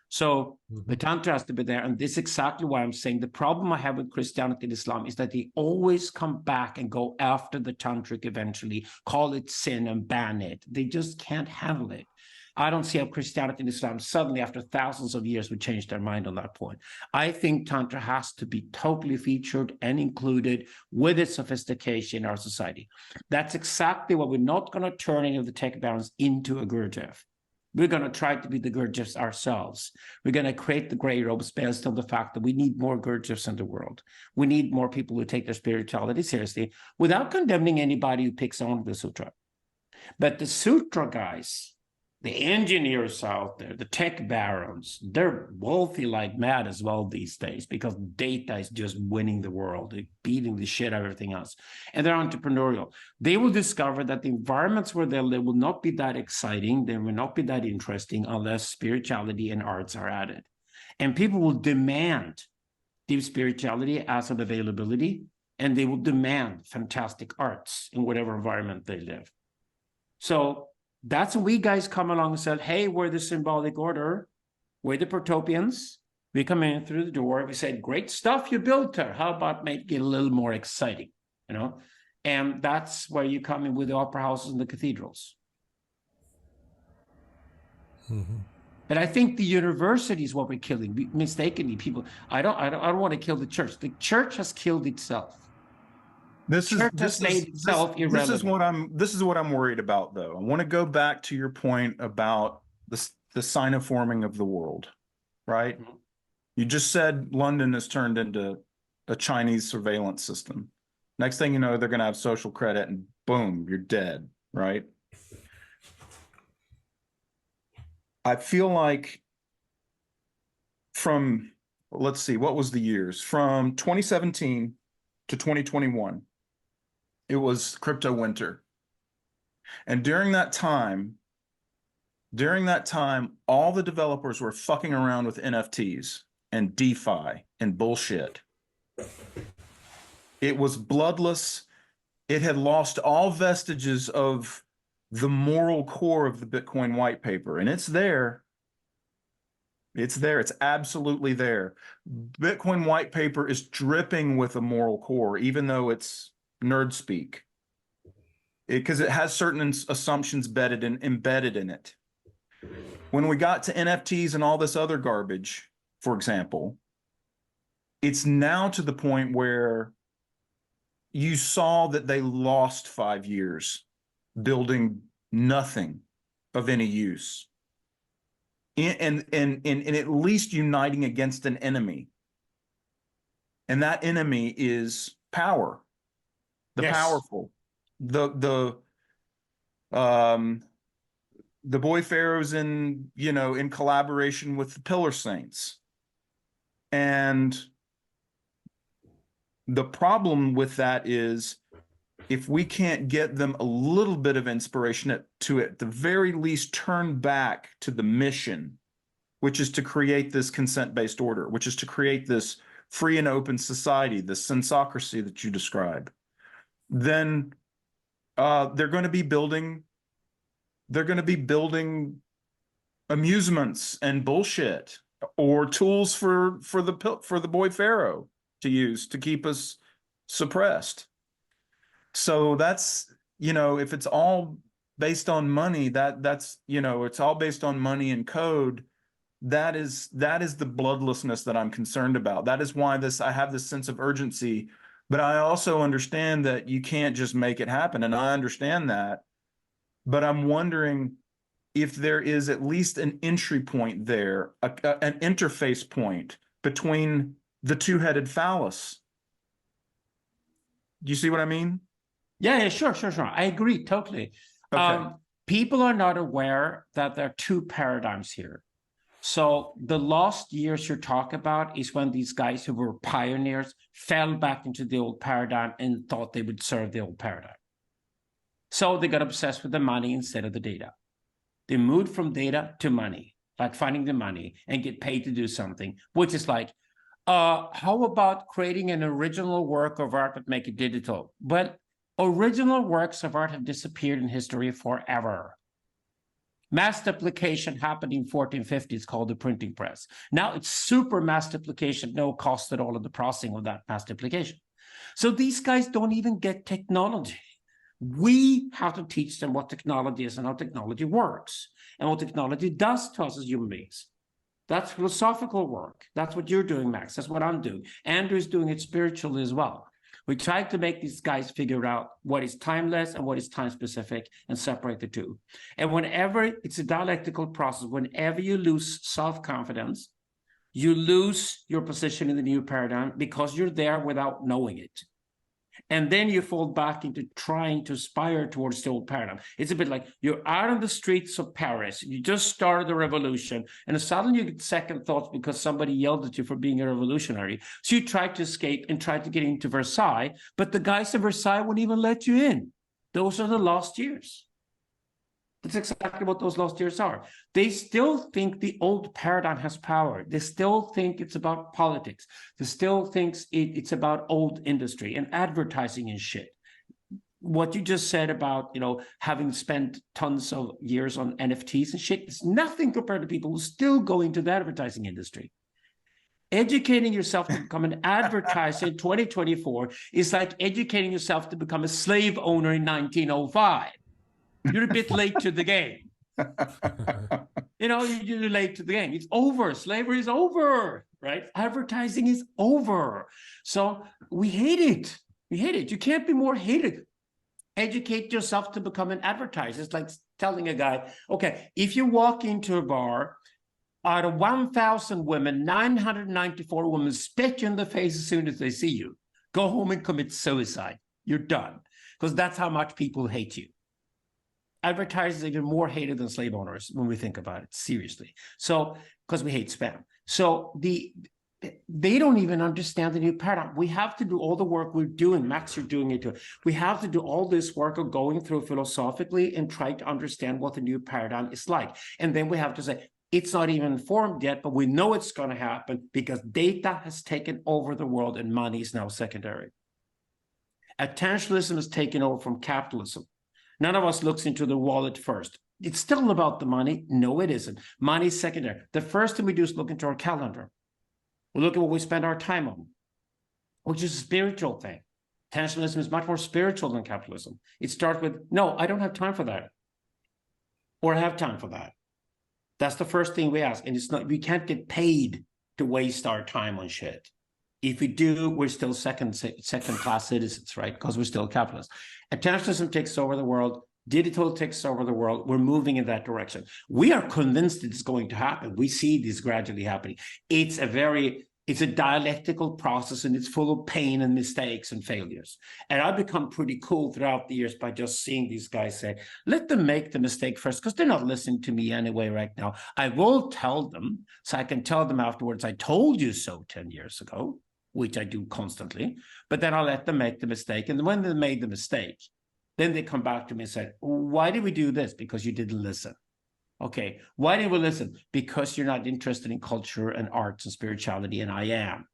S3: So the Tantra has to be there. And this is exactly why I'm saying the problem I have with Christianity and Islam is that they always come back and go after the Tantric eventually, call it sin and ban it. They just can't handle it. I don't see how Christianity and Islam suddenly, after thousands of years, would change their mind on that point. I think Tantra has to be totally featured and included with its sophistication in our society. That's exactly what we're not going to turn any of the tech barons into a Gurdjieff. We're going to try to be the Gurdjieffs ourselves. We're going to create the gray robes based on the fact that we need more Gurdjieffs in the world. We need more people who take their spirituality seriously without condemning anybody who picks on the sutra. But the sutra guys, the engineers out there, the tech barons, they're wealthy like mad as well these days, because data is just winning the world. They're beating the shit out of everything else. And they're entrepreneurial. They will discover that the environments where they live will not be that exciting. They will not be that interesting unless spirituality and arts are added. And people will demand deep spirituality as an availability, and they will demand fantastic arts in whatever environment they live. So that's when we guys come along and said, hey, we're the symbolic order. We're the protopians. We come in through the door. We said, great stuff you built there. How about make it a little more exciting, you know? And that's where you come in with the opera houses and the cathedrals. And I think the university is what we're killing. Mistakenly, people, I don't want to kill the church. The church has killed itself.
S2: This is what I'm worried about, though. I want to go back to your point about the sinoforming of the world, right? Mm-hmm. You just said London has turned into a Chinese surveillance system. Next thing you know, they're going to have social credit, and boom, you're dead, right? I feel like from, let's see, what was the years? From 2017 to 2021. It was crypto winter. And during that time, all the developers were fucking around with NFTs and DeFi and bullshit. It was bloodless. It had lost all vestiges of the moral core of the Bitcoin white paper. And it's there. It's there. It's absolutely there. Bitcoin white paper is dripping with a moral core, even though it's nerd speak, because it has certain assumptions embedded in it. When we got to NFTs and all this other garbage, for example, it's now to the point where you saw that they lost 5 years building nothing of any use, and at least uniting against an enemy, and that enemy is power. The yes. Powerful, the boy pharaohs in collaboration with the Pillar Saints. And the problem with that is, if we can't get them a little bit of inspiration to at the very least turn back to the mission, which is to create this consent-based order, which is to create this free and open society, this sensocracy that you describe, then they're going to be building amusements and bullshit, or tools for the boy pharaoh to use to keep us suppressed. So that's, if it's all based on money, that's it's all based on money and code. That is the bloodlessness that I'm concerned about. That is why I have this sense of urgency. But I also understand that you can't just make it happen, and I understand that. But I'm wondering if there is at least an entry point there, an interface point between the two-headed phallus. Do you see what I mean?
S3: Yeah, sure. I agree totally.
S2: Okay.
S3: People are not aware that there are two paradigms here. So the lost years you're talking about is when these guys who were pioneers fell back into the old paradigm and thought they would serve the old paradigm. So they got obsessed with the money instead of the data. They moved from data to money, like finding the money and get paid to do something, which is like, how about creating an original work of art but make it digital? Well, original works of art have disappeared in history forever. Mass duplication happened in 1450s called the printing press. Now it's super mass duplication, no cost at all of the processing of that mass duplication. So these guys don't even get technology. We have to teach them what technology is and how technology works and what technology does to us as human beings. That's philosophical work. That's what you're doing, Max. That's what I'm doing. Andrew's doing it spiritually as well. We try to make these guys figure out what is timeless and what is time-specific and separate the two. And whenever it's a dialectical process, whenever you lose self-confidence, you lose your position in the new paradigm because you're there without knowing it. And then you fall back into trying to aspire towards the old paradigm. It's a bit like you're out on the streets of Paris. You just started a revolution, and suddenly you get second thoughts because somebody yelled at you for being a revolutionary. So you try to escape and try to get into Versailles, but the guys in Versailles wouldn't even let you in. Those are the lost years. That's exactly what those lost years are. They still think the old paradigm has power. They still think it's about politics. They still think it's about old industry and advertising and shit. What you just said about, having spent tons of years on NFTs and shit is nothing compared to people who still go into the advertising industry. Educating yourself to become an advertiser in 2024 is like educating yourself to become a slave owner in 1905. You're a bit late to the game. You're late to the game. It's over. Slavery is over, right? Advertising is over. So we hate it. We hate it. You can't be more hated. Educate yourself to become an advertiser. It's like telling a guy, okay, if you walk into a bar, out of 1,000 women, 994 women spit you in the face as soon as they see you. Go home and commit suicide. You're done. Because that's how much people hate you. Advertisers are even more hated than slave owners when we think about it seriously. So, because we hate spam. So they don't even understand the new paradigm. We have to do all the work we're doing. Max, you're doing it too. We have to do all this work of going through philosophically and try to understand what the new paradigm is like. And then we have to say, it's not even formed yet, but we know it's going to happen because data has taken over the world and money is now secondary. Attentionalism has taken over from capitalism. None of us looks into the wallet first. It's still about the money. No, it isn't. Money is secondary. The first thing we do is look into our calendar. We look at what we spend our time on, which is a spiritual thing. Attentionalism is much more spiritual than capitalism. It starts with, no, I don't have time for that. Or I have time for that. That's the first thing we ask. And it's not, we can't get paid to waste our time on shit. If we do, we're still second-class citizens, right? Because we're still capitalists. Attentionalism takes over the world. Digital takes over the world. We're moving in that direction. We are convinced it's going to happen. We see this gradually happening. It's a dialectical process, and it's full of pain and mistakes and failures. And I've become pretty cool throughout the years by just seeing these guys say, let them make the mistake first, because they're not listening to me anyway right now. I will tell them, so I can tell them afterwards, I told you so 10 years ago. Which I do constantly, but then I'll let them make the mistake. And when they made the mistake, then they come back to me and say, why did we do this? Because you didn't listen. Okay, why didn't we listen? Because you're not interested in culture and arts and spirituality, and I am.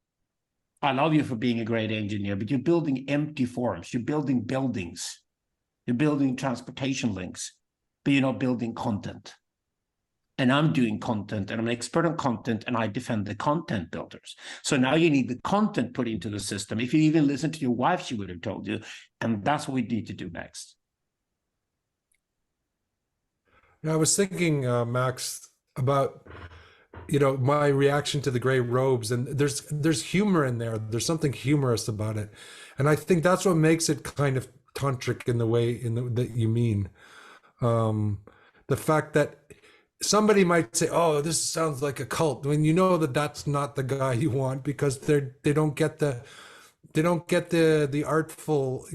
S3: I love you for being a great engineer, but you're building empty forms. You're building buildings. You're building transportation links, but you're not building content. And I'm doing content, and I'm an expert on content, and I defend the content builders. So now you need the content put into the system. If you even listen to your wife, she would have told you. And that's what we need to do next.
S1: Yeah, I was thinking, Max, about my reaction to the gray robes, and there's humor in there. There's something humorous about it, and I think that's what makes it kind of tantric in the way that you mean. The fact that somebody might say, oh, this sounds like a cult, when you know that that's not the guy you want, because they don't get the they don't get the artful,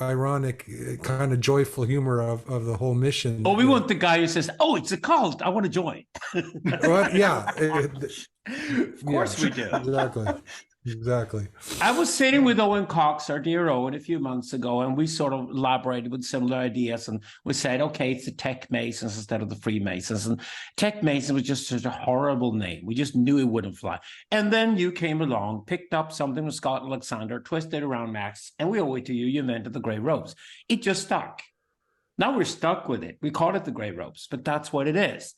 S1: ironic, kind of joyful humor of the whole mission.
S3: Oh, we want the guy who says, "Oh, it's a cult. I want to join."
S1: Well, yeah,
S3: Of course we do.
S1: Exactly.
S3: I was sitting with Owen Cox, our dear Owen, a few months ago, and we sort of elaborated with similar ideas. And we said, okay, it's the Tech Masons instead of the Freemasons. And Tech Mason was just such a horrible name. We just knew it wouldn't fly. And then you came along, picked up something with Scott Alexander, twisted around Max, and we owe it to you. You invented the Grey Robes. It just stuck. Now we're stuck with it. We call it the Grey Robes, but that's what it is.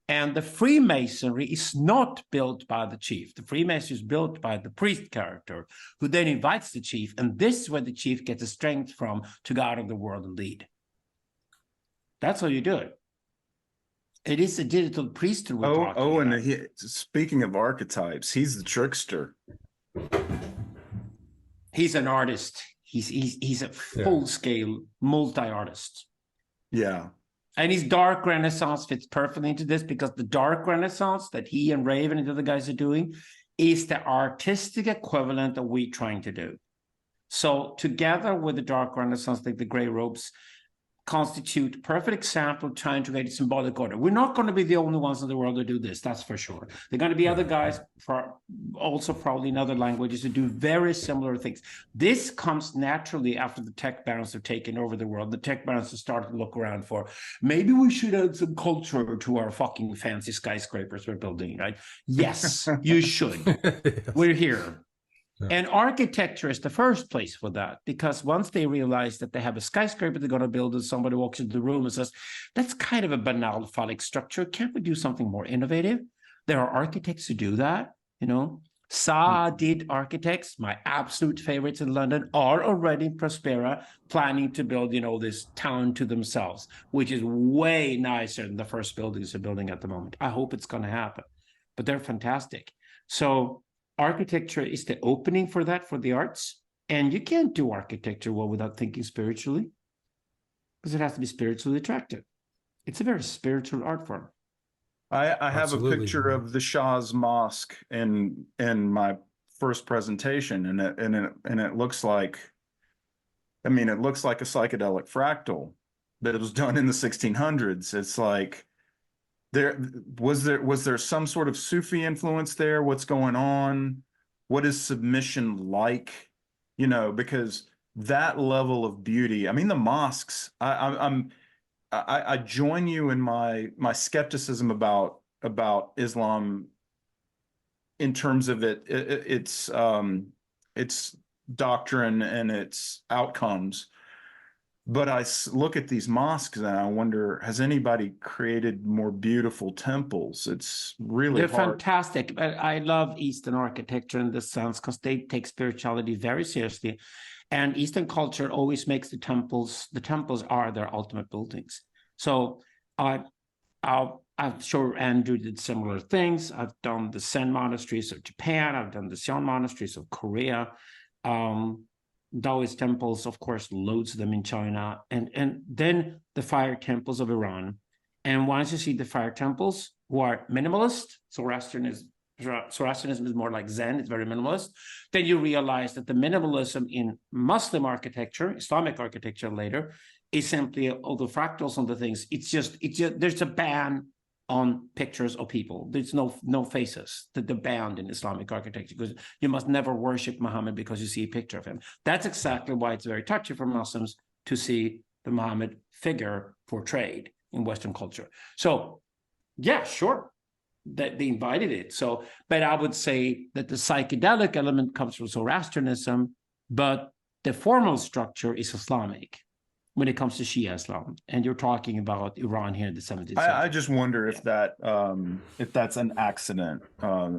S3: And the Freemasonry is not built by the chief. The Freemasonry is built by the priest character, who then invites the chief. And this is where the chief gets the strength from to go out of the world and lead. That's how you do it. It is a digital priesthood.
S2: And speaking of archetypes, he's the trickster.
S3: He's an artist. He's a full-scale multi-artist.
S2: Yeah.
S3: And his dark renaissance fits perfectly into this, because the dark renaissance that he and Raven and the other guys are doing is the artistic equivalent of we trying to do. So together with the dark renaissance, like the Grey Robes, constitute a perfect example of trying to create a symbolic order. We're not going to be the only ones in the world who do this, that's for sure. There are going to be other guys, also probably in other languages, who do very similar things. This comes naturally after the tech barons have taken over the world. The tech barons have started to look around for, maybe we should add some culture to our fucking fancy skyscrapers we're building, right? Yes, you should. Yes. We're here. Yeah. And architecture is the first place for that, because once they realize that they have a skyscraper they're going to build, and somebody walks into the room and says, that's kind of a banal phallic structure. Can't we do something more innovative? There are architects who do that, Saadid architects, my absolute favorites in London, are already in Prospera planning to build, this town to themselves, which is way nicer than the first buildings they're building at the moment. I hope it's going to happen, but they're fantastic. So architecture is the opening for that, for the arts. And you can't do architecture well without thinking spiritually, because it has to be spiritually attractive. It's a very spiritual art form.
S2: I have a picture of the Shah's mosque in my first presentation, and it looks like, it looks like a psychedelic fractal, but it was done in the 1600s. It's like, was there some sort of Sufi influence there? What's going on? What is submission like? Because that level of beauty. The mosques. I join you in my skepticism about Islam in terms of its doctrine and its outcomes. But I look at these mosques and I wonder, has anybody created more beautiful temples? It's really
S3: They're
S2: hard.
S3: fantastic. I love Eastern architecture in this sense, because they take spirituality very seriously. And Eastern culture always makes the temples are their ultimate buildings. So I'm sure Andrew did similar things. I've done the Zen monasteries of Japan. I've done the Zen monasteries of Korea. Taoist temples, of course, loads of them in China, and then the fire temples of Iran. And once you see the fire temples, who are minimalist, Zoroastrianism is more like Zen, it's very minimalist, then you realize that the minimalism in Muslim architecture, Islamic architecture later, is simply all the fractals on the things. It's just there's a ban on pictures of people. There's no faces. They're banned in Islamic architecture, because you must never worship Muhammad because you see a picture of him. That's exactly why it's very touchy for Muslims to see the Muhammad figure portrayed in Western culture. So, yeah, sure, that they invited it. So, but I would say that the psychedelic element comes from Zoroastrianism, but the formal structure is Islamic when it comes to Shia Islam. And you're talking about Iran here in the 17th century.
S2: I just wonder if that's an accident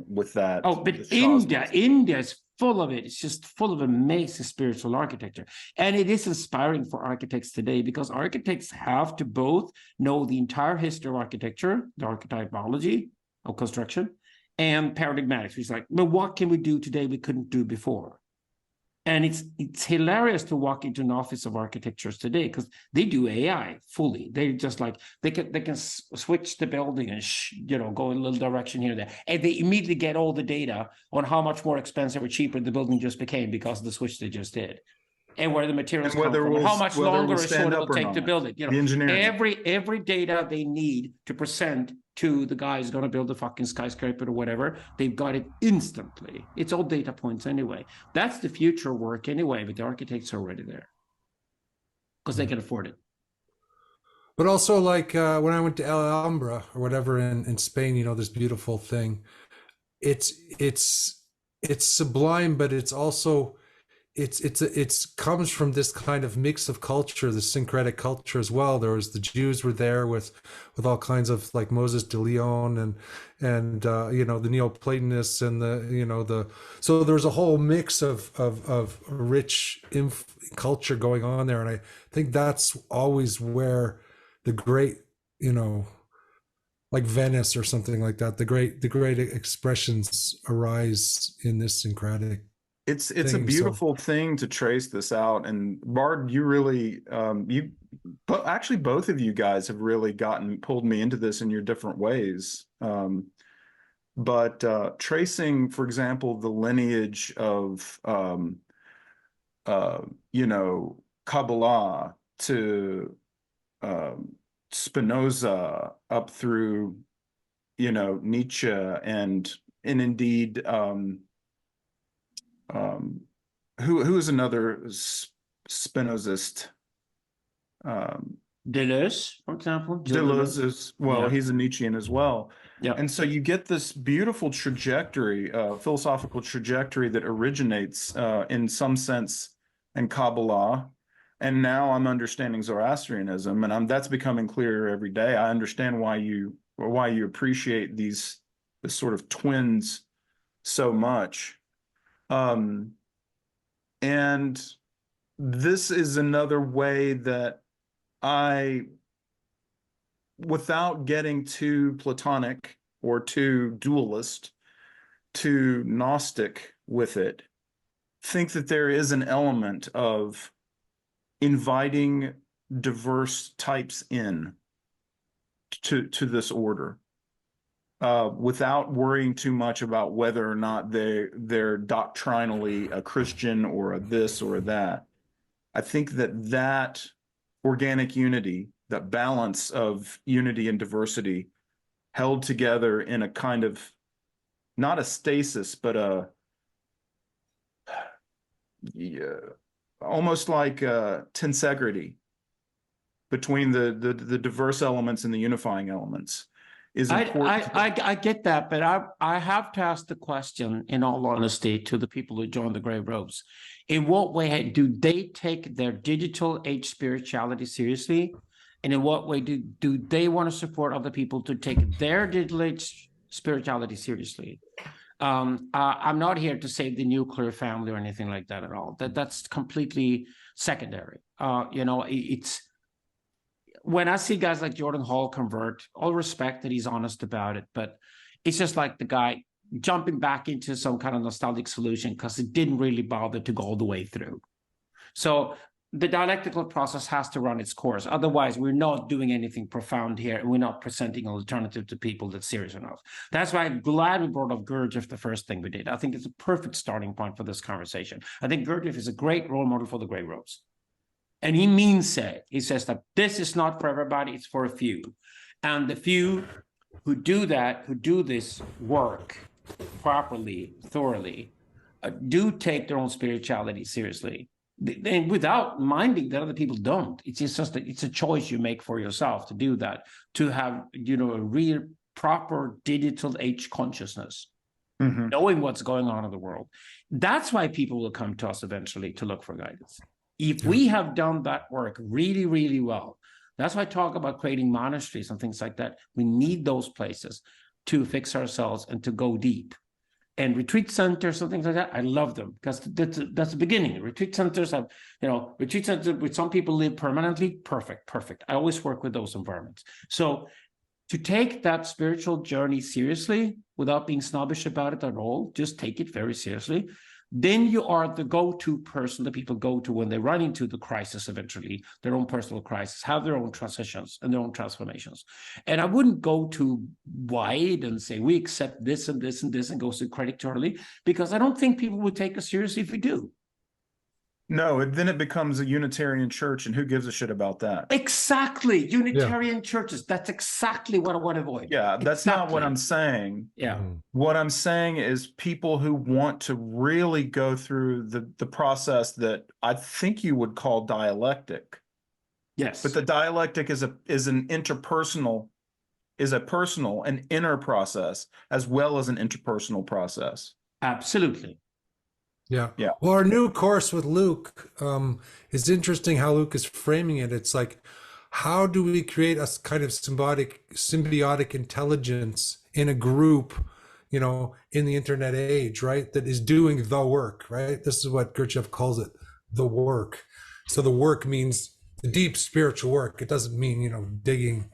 S2: with that.
S3: Oh, but India is full of it. It's just full of amazing spiritual architecture. And it is inspiring for architects today, because architects have to both know the entire history of architecture, the archetypology of construction, and paradigmatics. It's like, well, what can we do today we couldn't do before? And it's hilarious to walk into an office of architectures today because they do AI fully. They just like they can switch the building and go in a little direction here and there, and they immediately get all the data on how much more expensive or cheaper the building just became because of the switch they just did, and where the materials come from, and how much longer or shorter it will take to build it.
S2: The engineering.
S3: Every data they need to present to the guy who's going to build the fucking skyscraper or whatever, they've got it instantly. It's all data points anyway. That's the future work anyway, but the architects are already there because they can afford it.
S1: But also, like when I went to El Alhambra or whatever in Spain, this beautiful thing. It's sublime, but it's also it's comes from this kind of mix of culture, the syncretic culture as well. There was the Jews were there with all kinds of like Moses de Leon and the Neoplatonists and so there's a whole mix of rich culture going on there, and I think that's always where the great like Venice or something like that, the great expressions arise in this syncretic.
S2: It's a beautiful thing to trace this out. And Bard, you really, but actually both of you guys have really pulled me into this in your different ways. But tracing, for example, the lineage of, Kabbalah to Spinoza up through, Nietzsche and indeed, who is another Spinozist?
S3: Deleuze, for example.
S2: Deleuze is, he's a Nietzschean as well.
S3: Yeah.
S2: And so you get this beautiful trajectory, philosophical trajectory that originates in some sense in Kabbalah. And now I'm understanding Zoroastrianism, and that's becoming clearer every day. I understand why you appreciate this sort of twins so much. And this is another way that without getting too Platonic or too dualist, too Gnostic with it, think that there is an element of inviting diverse types in to this order. Without worrying too much about whether or not they're doctrinally a Christian or a this or a that. I think that organic unity, that balance of unity and diversity held together in a kind of, not a stasis, but almost like a tensegrity between the diverse elements and the unifying elements.
S3: I get that, but I have to ask the question, in all honesty, to the people who join the Grey Robes. In what way do they take their digital age spirituality seriously? And in what way do they want to support other people to take their digital age spirituality seriously? I'm not here to save the nuclear family or anything like that at all. That's completely secondary. It's when I see guys like Jordan Hall convert, all respect that he's honest about it, but it's just like the guy jumping back into some kind of nostalgic solution because it didn't really bother to go all the way through. So the dialectical process has to run its course. Otherwise, we're not doing anything profound here, and we're not presenting an alternative to people that's serious enough. That's why I'm glad we brought up Gurdjieff the first thing we did. I think it's a perfect starting point for this conversation. I think Gurdjieff is a great role model for the Grey Robes. And he means it. He says that this is not for everybody, it's for a few. And the few who do that, who do this work properly, thoroughly, do take their own spirituality seriously. And without minding that other people don't. It's just it's a choice you make for yourself to do that, to have a real proper digital age consciousness, knowing what's going on in the world. That's why people will come to us eventually to look for guidance. If we have done that work really, really well, that's why I talk about creating monasteries and things like that. We need those places to fix ourselves and to go deep. And retreat centers and things like that, I love them because that's the beginning. Retreat centers have, retreat centers with some people live permanently. Perfect. I always work with those environments. So to take that spiritual journey seriously without being snobbish about it at all, just take it very seriously. then you are the go-to person that people go to when they run into the crisis eventually, their own personal crisis, have their own transitions and their own transformations. And I wouldn't go too wide and say, we accept this and this and this and go to credit early, because I don't think people would take us seriously if we do.
S2: No, then it becomes a Unitarian church, and who gives a shit about that?
S3: Exactly. Unitarian churches. That's exactly what I want to avoid.
S2: Yeah, that's not what I'm saying.
S3: Yeah.
S2: What I'm saying is people who want to really go through the process that I think you would call dialectic.
S3: Yes.
S2: But the dialectic is an interpersonal, is a personal and inner process as well as an interpersonal process.
S3: Absolutely.
S1: Yeah.
S2: Yeah.
S1: Well, our new course with Luke is interesting how Luke is framing it. It's like, how do we create a kind of symbiotic intelligence in a group, you know, in the internet age, right? That is doing the work, right? This is what Gurdjieff calls it, the work. So the work means the deep spiritual work. It doesn't mean, you know, digging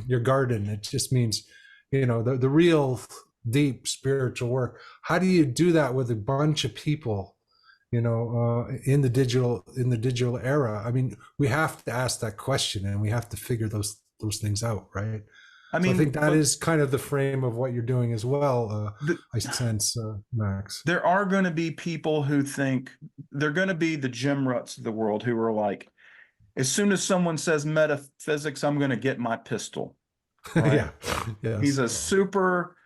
S1: your garden. It just means, you know, the real deep spiritual work. How do you do that with a bunch of people, you know, in the digital era? I mean, we have to ask that question, and we have to figure those things out, right? I mean, so I think that is kind of the frame of what you're doing as well. I sense, Max.
S2: There are going to be people who think they're going to be the Jim Ruts of the world who are like, as soon as someone says metaphysics, I'm going to get my pistol. Right?
S1: Yeah. Yes.
S2: He's a super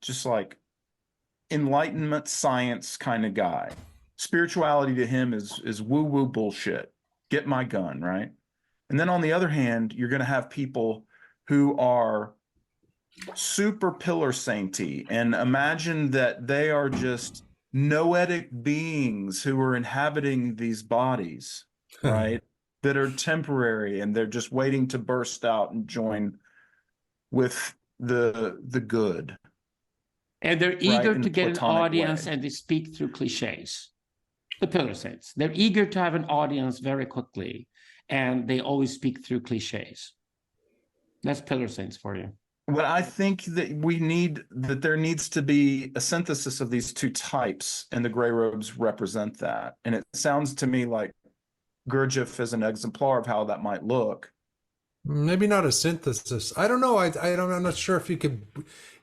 S2: just like enlightenment science kind of guy. Spirituality to him is woo-woo bullshit. Get my gun, right? And then on the other hand, you're going to have people who are super pillar sainty and imagine that they are just noetic beings who are inhabiting these bodies, right? That are temporary, and they're just waiting to burst out and join with the good.
S3: And they're eager
S2: right?
S3: to get an audience,
S2: way.
S3: and they speak through cliches. The pillar saints, they're eager to have an audience very quickly, and they always speak through cliches. That's pillar saints for you.
S2: But I think that there needs to be a synthesis of these two types, and the gray robes represent that. And it sounds to me like Gurdjieff is an exemplar of how that might look.
S1: Maybe not a synthesis. I don't know. I'm not sure if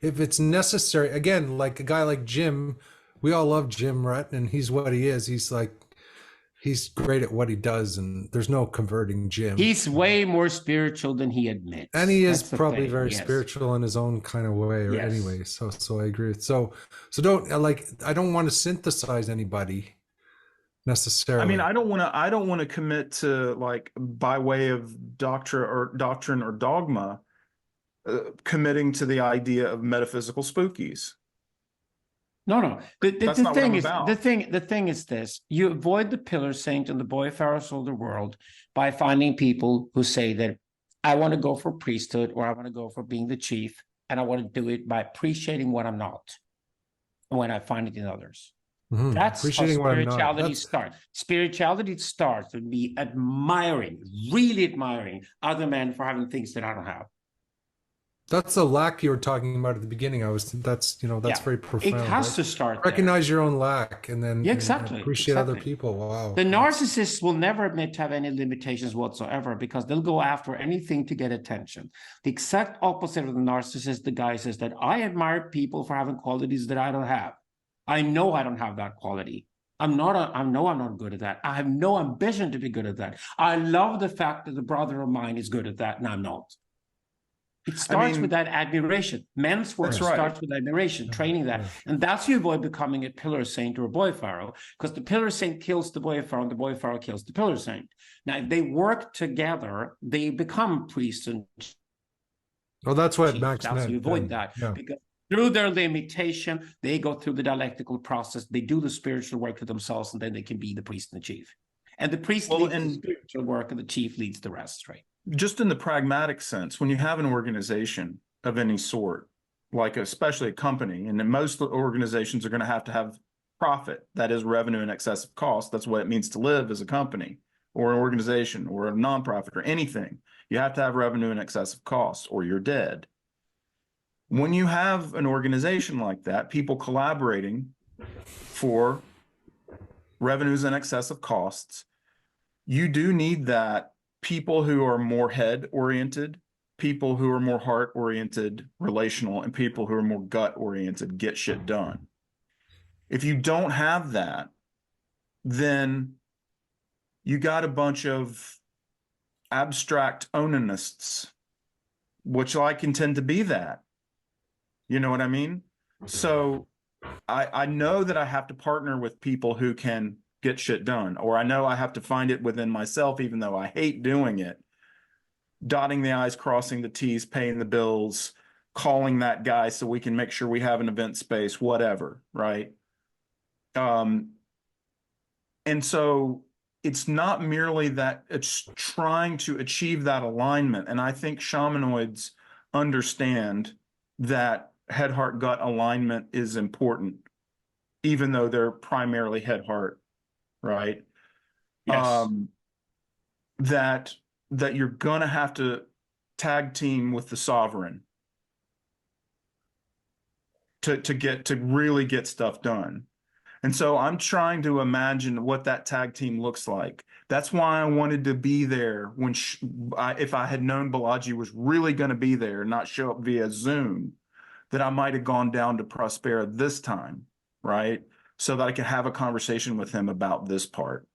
S1: it's necessary. Again, like a guy like Jim, we all love Jim Rutt, and he's what he is. He's great at what he does, and there's no converting Jim.
S3: He's way more spiritual than he admits.
S1: And he is probably very spiritual in his own kind of way, anyway. So I agree. So I don't want to synthesize anybody necessarily.
S2: I mean, I don't want to commit to, like, by way of doctrine or dogma, committing to the idea of metaphysical spookies.
S3: No. The thing is this: you avoid the pillar saint and the boy pharaohs of the world by finding people who say that I want to go for priesthood, or I want to go for being the chief, and I want to do it by appreciating what I'm not when I find it in others. Mm-hmm. That's how spirituality starts. Spirituality starts with me really admiring other men for having things that I don't have.
S1: That's a lack you were talking about at the beginning. That's very profound.
S3: It has to start
S1: recognize your own lack, and then appreciate other people. Wow.
S3: The narcissists will never admit to have any limitations whatsoever, because they'll go after anything to get attention. The exact opposite of the narcissist, the guy says that I admire people for having qualities that I don't have. I know I don't have that quality. I know I'm not good at that. I have no ambition to be good at that. I love the fact that the brother of mine is good at that, and I'm not. It starts with that admiration. Men's work starts with admiration, training that. And that's how you avoid becoming a pillar saint or a boy pharaoh, because the pillar saint kills the boy pharaoh, and the boy pharaoh kills the pillar saint. Now, if they work together, they become priests and
S1: well, that's what Max meant.
S3: That's how you avoid that. Yeah. Because through their limitation, they go through the dialectical process, they do the spiritual work for themselves, and then they can be the priest and the chief. And the priest leads the spiritual work, and the chief leads the rest, right?
S2: Just in the pragmatic sense, when you have an organization of any sort, like especially a company, and then most organizations are going to have profit, that is revenue in excess of cost. That's what it means to live as a company or an organization or a nonprofit or anything. You have to have revenue in excess of cost, or you're dead. When you have an organization like that, people collaborating for revenues in excess of costs, you do need that people who are more head oriented, people who are more heart oriented, relational, and people who are more gut oriented get shit done. If you don't have that, then you got a bunch of abstract onanists, which I can tend to be that. You know what I mean? So I know that I have to partner with people who can get shit done, or I know I have to find it within myself, even though I hate doing it. Dotting the I's, crossing the T's, paying the bills, calling that guy so we can make sure we have an event space, whatever, right? And so it's not merely that, it's trying to achieve that alignment. And I think shamanoids understand that head, heart, gut alignment is important, even though they're primarily head, heart, right?
S3: Yes.
S2: That you're gonna have to tag team with the sovereign to really get stuff done. And so I'm trying to imagine what that tag team looks like. That's why I wanted to be there when if I had known Balaji was really going to be there, not show up via Zoom, that I might have gone down to Prospera this time, right? So that I could have a conversation with him about this part.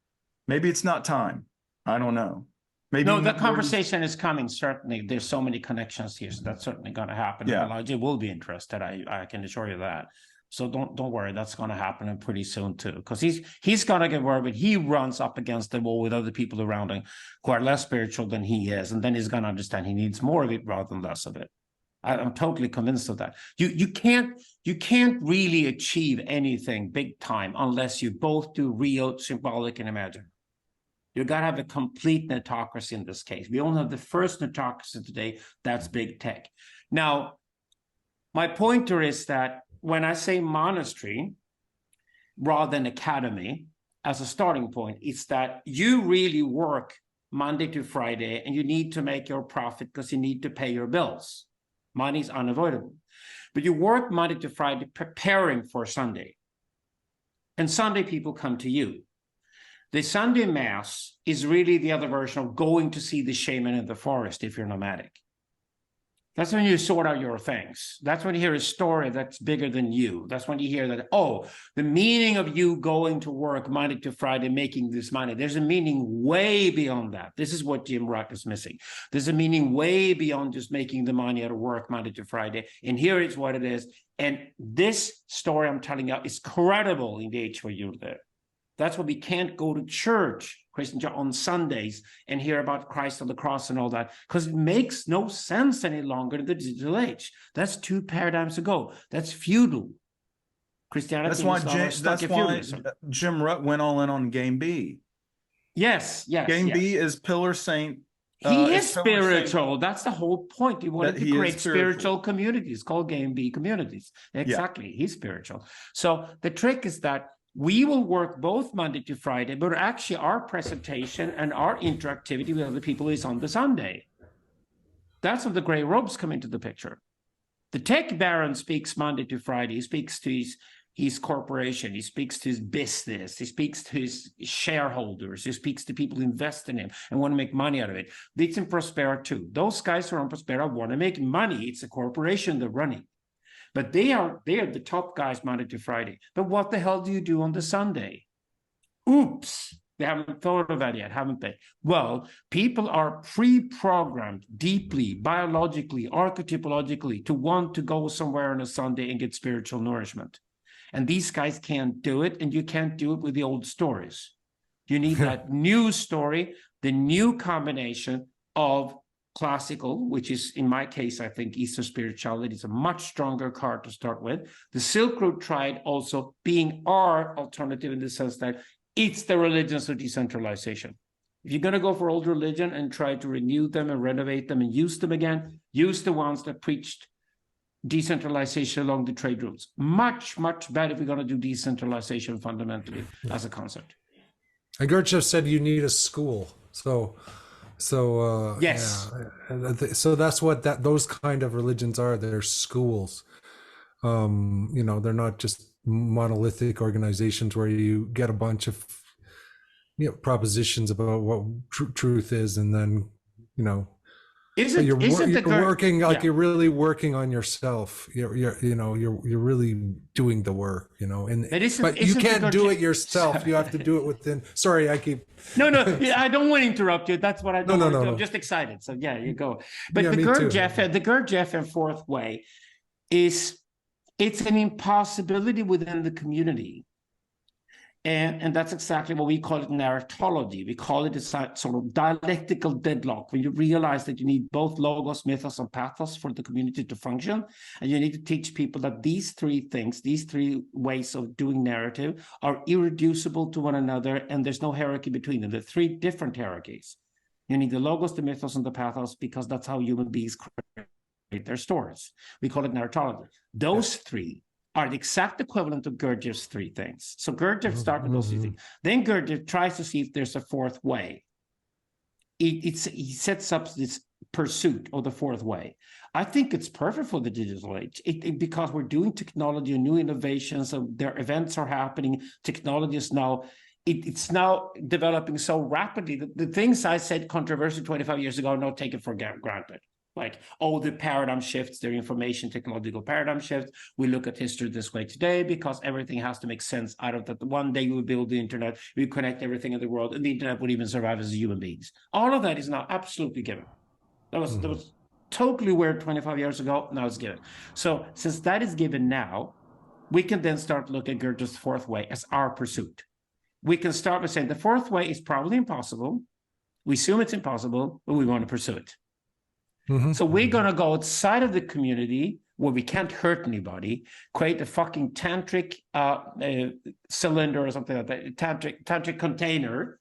S2: Maybe it's not time. I don't know. Maybe
S3: No, the conversation is coming, certainly. There's so many connections here, so that's certainly going to happen.
S2: Yeah.
S3: Balaji will be interested, I can assure you that. So don't worry, that's going to happen pretty soon too, because he's going to get worried, but he runs up against the wall with other people around him who are less spiritual than he is, and then he's going to understand he needs more of it rather than less of it. I'm totally convinced of that. You can't really achieve anything big time unless you both do real, symbolic, and imaginary. You got to have a complete netocracy in this case. We only have the first netocracy today. That's big tech. Now, my pointer is that when I say monastery rather than academy as a starting point, it's that you really work Monday to Friday and you need to make your profit because you need to pay your bills. Money is unavoidable. But you work Monday to Friday preparing for Sunday. And Sunday people come to you. The Sunday Mass is really the other version of going to see the shaman in the forest if you're nomadic. That's when you sort out your things. That's when you hear a story that's bigger than you. That's when you hear that, oh, the meaning of you going to work Monday to Friday, making this money. There's a meaning way beyond that. This is what Jim Rock is missing. There's a meaning way beyond just making the money out of work Monday to Friday. And here is what it is. And this story I'm telling you is credible in the age where you're there. That's why we can't go to church, Christian, on Sundays and hear about Christ on the cross and all that, because it makes no sense any longer in the digital age. That's 2 paradigms ago. That's feudal. Christianity.
S2: That's why Jim Rutt went all in on Game B.
S3: Yes.
S2: Game B is Pillar Saint.
S3: He is spiritual. That's the whole point. He wanted to create spiritual communities called Game B communities. Exactly. Yeah. He's spiritual. So the trick is that we will work both Monday to Friday, but actually our presentation and our interactivity with other people is on the Sunday. That's when the gray robes come into the picture. The tech baron speaks Monday to Friday. He speaks to his corporation. He speaks to his business. He speaks to his shareholders. He speaks to people who invest in him and want to make money out of it. It's in Prospera too. Those guys who are on Prospera want to make money. It's a corporation they're running. But they are the top guys Monday to Friday. But what the hell do you do on the Sunday? Oops, they haven't thought of that yet, haven't they? Well, people are pre-programmed deeply, biologically, archetypologically, to want to go somewhere on a Sunday and get spiritual nourishment. And these guys can't do it, and you can't do it with the old stories. You need that new story, the new combination of classical, which is, in my case, I think Eastern spirituality is a much stronger card to start with. The Silk Road tried also being our alternative in the sense that it's the religions of decentralization. If you're going to go for old religion and try to renew them and renovate them and use them again, use the ones that preached decentralization along the trade routes. Much, much better if we're going to do decentralization fundamentally as a concept.
S1: And Gurdjieff said you need a school. So
S3: yes.
S1: Yeah. So that's what those kind of religions are. They're schools. They're not just monolithic organizations where you get a bunch of propositions about what truth is, and then but you're working like you're really working on yourself. You're really doing the work, but you can't do it yourself. You have to do it within. Sorry, I keep.
S3: No, I don't want to interrupt you. That's what I don't want to do. I'm just excited. So yeah, you go. But the Gurdjieffian fourth way it's an impossibility within the community. And that's exactly what we call it in narratology. We call it a sort of dialectical deadlock, when you realize that you need both logos, mythos, and pathos for the community to function. And you need to teach people that these three things, these three ways of doing narrative, are irreducible to one another, and there's no hierarchy between them. There are three different hierarchies. You need the logos, the mythos, and the pathos, because that's how human beings create their stories. We call it narratology. Those three are the exact equivalent of Gurdjieff's three things. So Gurdjieff started with those three things. Then Gurdjieff tries to see if there's a fourth way. He sets up this pursuit of the fourth way. I think it's perfect for the digital age because we're doing technology and new innovations. So their events are happening. Technology is now, it's now developing so rapidly that the things I said controversial 25 years ago are not taken for granted. Like, the paradigm shifts, their information technological paradigm shifts. We look at history this way today because everything has to make sense out of that. One day we build the internet, we connect everything in the world, and the internet would even survive as human beings. All of that is now absolutely given. That was totally weird 25 years ago. Now it's given. So since that is given now, we can then start looking at Gurdjieff's fourth way as our pursuit. We can start by saying the fourth way is probably impossible. We assume it's impossible, but we want to pursue it. So we're going to go outside of the community where we can't hurt anybody, create a fucking tantric cylinder or something like that, tantric container,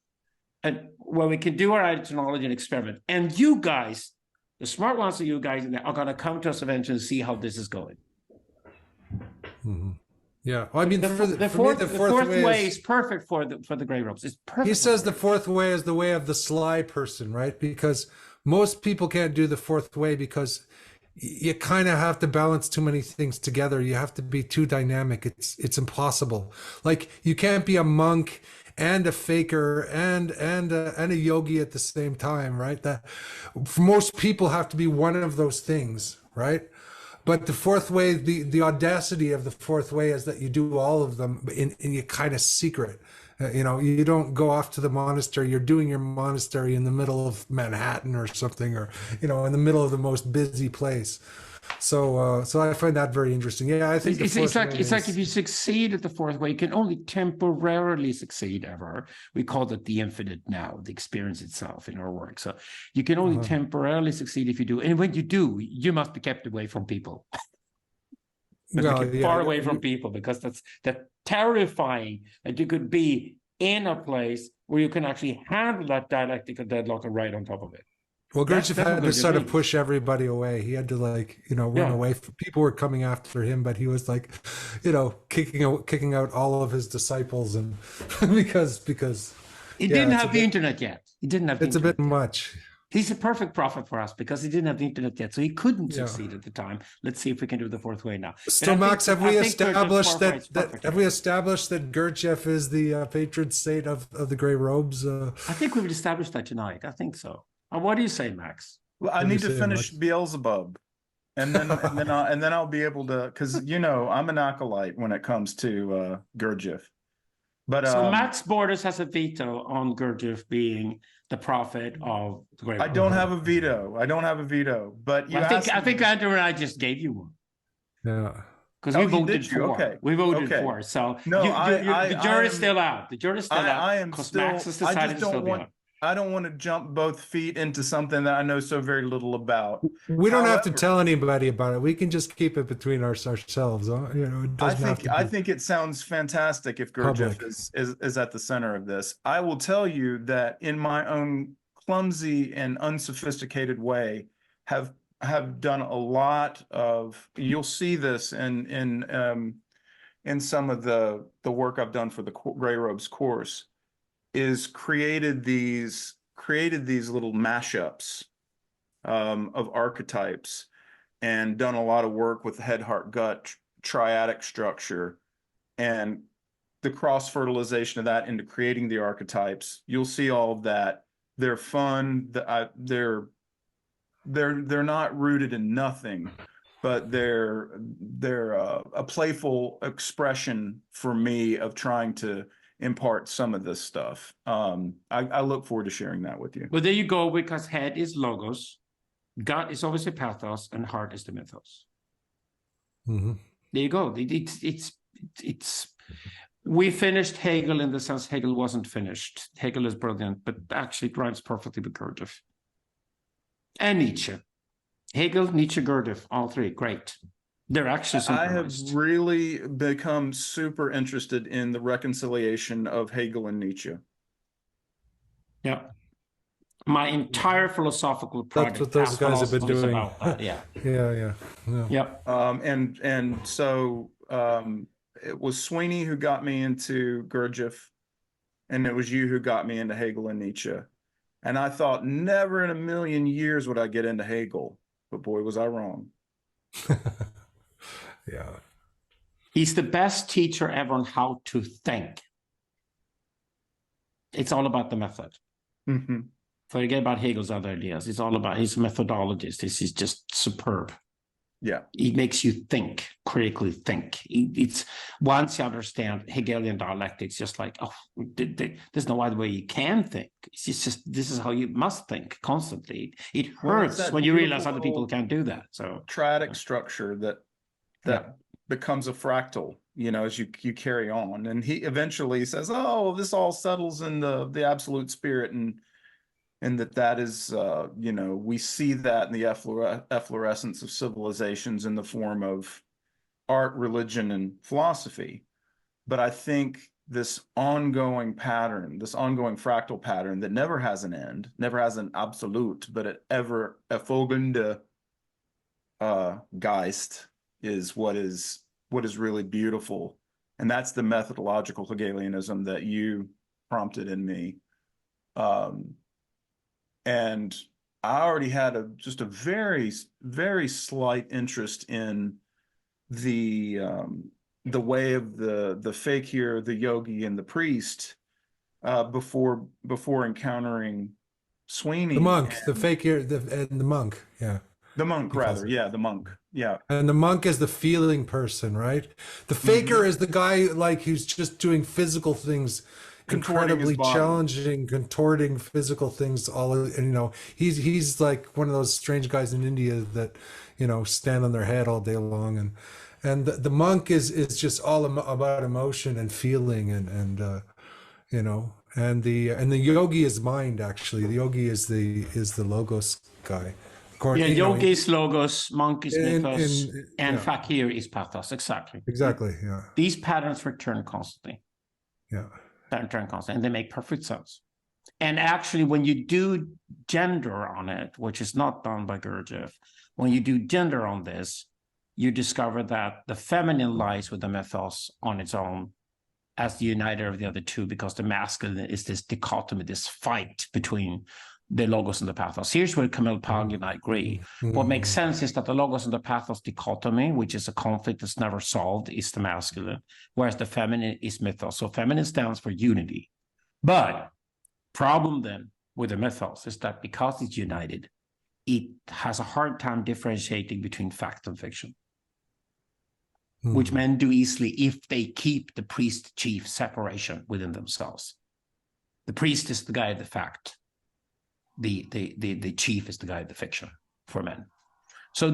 S3: and where we can do our ideology and experiment. And you guys, the smart ones of you guys, are going to come to us eventually and see how this is going.
S1: Yeah, well, I mean,
S3: the fourth way is perfect for the gray robes. It's perfect.
S1: He says the fourth way is the way of the sly person, right? Because most people can't do the fourth way because you kind of have to balance too many things together. You have to be too dynamic. It's impossible. Like, you can't be a monk and a faker and a yogi at the same time, right? That most people have to be one of those things, right? But the fourth way, the audacity of the fourth way is that you do all of them in a kind of secret. You don't go off to the monastery. You're doing your monastery in the middle of Manhattan or something, or, in the middle of the most busy place. So I find that very interesting. Yeah, I think
S3: it's like if you succeed at the fourth way, you can only temporarily succeed ever. We call that the infinite now, the experience itself in our work. So you can only temporarily succeed if you do. And when you do, you must be kept away from people. Far away from people, because that's terrifying that you could be in a place where you can actually handle that dialectical deadlock and right on top of it.
S1: Well, Gurdjieff had to sort of push everybody away. He had to run away. People were coming after him, but he was like, kicking out all of his disciples, and because
S3: he didn't have the internet yet. He didn't have.
S1: It's a bit much.
S3: He's a perfect prophet for us because he didn't have the internet yet, so he couldn't succeed at the time. Let's see if we can do the fourth way now.
S1: So, Max, have we established that Gurdjieff is the patron saint of the gray robes?
S3: I think we've established that tonight. I think so. What do you say, Max?
S2: Well, I need to finish Beelzebub, and then I'll be able to, because I'm an acolyte when it comes to Gurdjieff. But
S3: so Max Borders has a veto on Gurdjieff being the prophet of the great.
S2: I don't have a veto. But
S3: I think Andrew and I just gave you one.
S1: Yeah.
S3: Because we voted for. Okay. We voted for. So
S2: no,
S3: the jury's still out. The jury's still out. Because Max has decided to still be out.
S2: I don't want to jump both feet into something that I know so very little about.
S1: We don't have to tell anybody about it. We can just keep it between ourselves.
S2: I think it sounds fantastic if Gurdjieff is at the center of this. I will tell you that in my own clumsy and unsophisticated way, have done a lot of. You'll see this in some of the work I've done for the Gray Robes course. Is created these little mashups of archetypes, and done a lot of work with head, heart, gut triadic structure, and the cross-fertilization of that into creating the archetypes, you'll see all of that. They're fun. They're not rooted in nothing, but they're a playful expression for me of trying to impart some of this stuff. I look forward to sharing that with you.
S3: Well, there you go, because head is logos, gut is obviously pathos, and heart is the mythos.
S1: Mm-hmm.
S3: There you go. We finished Hegel in the sense Hegel wasn't finished. Hegel is brilliant, but actually it rhymes perfectly with Gurdjieff. And Nietzsche. Hegel, Nietzsche, Gurdjieff, all three, great. They're actually synchronized.
S2: I have really become super interested in the reconciliation of Hegel and Nietzsche.
S3: Yeah. My entire philosophical project.
S1: That's what those guys have been doing.
S3: About that. Yeah.
S1: Yeah.
S3: Yep.
S2: And so it was Sweeny who got me into Gurdjieff, and it was you who got me into Hegel and Nietzsche. And I thought never in a million years would I get into Hegel, but boy, was I wrong.
S1: Yeah.
S3: He's the best teacher ever on how to think. It's all about the method.
S2: Mm-hmm.
S3: Forget about Hegel's other ideas. It's all about his methodologies. This is just superb.
S2: Yeah.
S3: It makes you think, critically think. It's once you understand Hegelian dialectics, just like, oh, there's no other way you can think. It's just this is how you must think constantly. It hurts when you realize other people can't do that. So
S2: triadic structure that becomes a fractal, as you carry on. And he eventually says, oh, this all settles in the absolute spirit, and that is, we see that in the efflorescence of civilizations in the form of art, religion, and philosophy. But I think this ongoing pattern, this ongoing fractal pattern that never has an end, never has an absolute, but it ever erfolgende Geist is what is really beautiful. And that's the methodological Hegelianism that you prompted in me. And I already had just a very, very slight interest in the way of the fakir, the yogi, and the priest before encountering Sweeny.
S1: The monk, the fakir, and the monk. Yeah.
S2: The monk, rather. Yeah, the monk. Yeah.
S1: And the monk is the feeling person, right? The faker is the guy who's just doing physical things, incredibly challenging, contorting physical things. He's like one of those strange guys in India that stand on their head all day long, and the monk is just all about emotion and feeling, and the yogi is mind. Actually, the yogi is the logos guy.
S3: Yogi is logos, monk is mythos, and fakir is pathos. Exactly.
S1: Yeah.
S3: These patterns return constantly.
S1: Yeah.
S3: Return constantly, and they make perfect sense. And actually, when you do gender on it, which is not done by Gurdjieff, when you do gender on this, you discover that the feminine lies with the mythos on its own as the uniter of the other two, because the masculine is this dichotomy, this fight between the logos and the pathos. Here's where Camille Paglia and I agree. What makes sense is that the logos and the pathos dichotomy, which is a conflict that's never solved, is the masculine, whereas the feminine is mythos. So feminine stands for unity. But problem then with the mythos is that because it's united, it has a hard time differentiating between fact and fiction, which men do easily if they keep the priest-chief separation within themselves. The priest is the guy of the fact. The chief is the guy of the fiction for men. So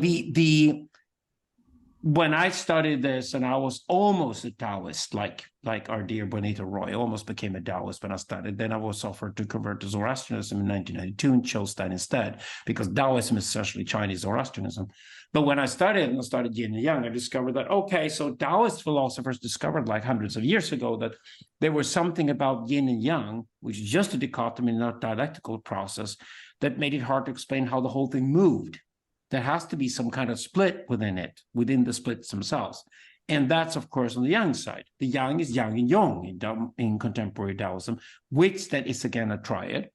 S3: when I studied this, and I was almost a Taoist, like our dear Bonita Roy, almost became a Taoist when I studied. Then I was offered to convert to Zoroastrianism in 1992 and chose that instead, because Taoism is essentially Chinese Zoroastrianism. But when I studied yin and yang, I discovered that, okay, so Taoist philosophers discovered like hundreds of years ago that there was something about yin and yang, which is just a dichotomy, not dialectical process, that made it hard to explain how the whole thing moved. There has to be some kind of split within it, within the splits themselves. And that's, of course, on the yang side. The yang is yang and yong in contemporary Taoism, which then is again a triad.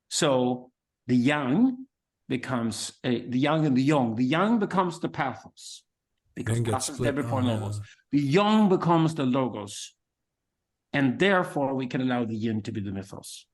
S3: So the yang becomes the yang and the yong. The yang becomes the pathos. because
S1: And get
S3: cosmos
S1: split.
S3: never before
S1: Oh,
S3: logos.
S1: yeah.
S3: The yang becomes the logos, and therefore we can allow the yin to be the mythos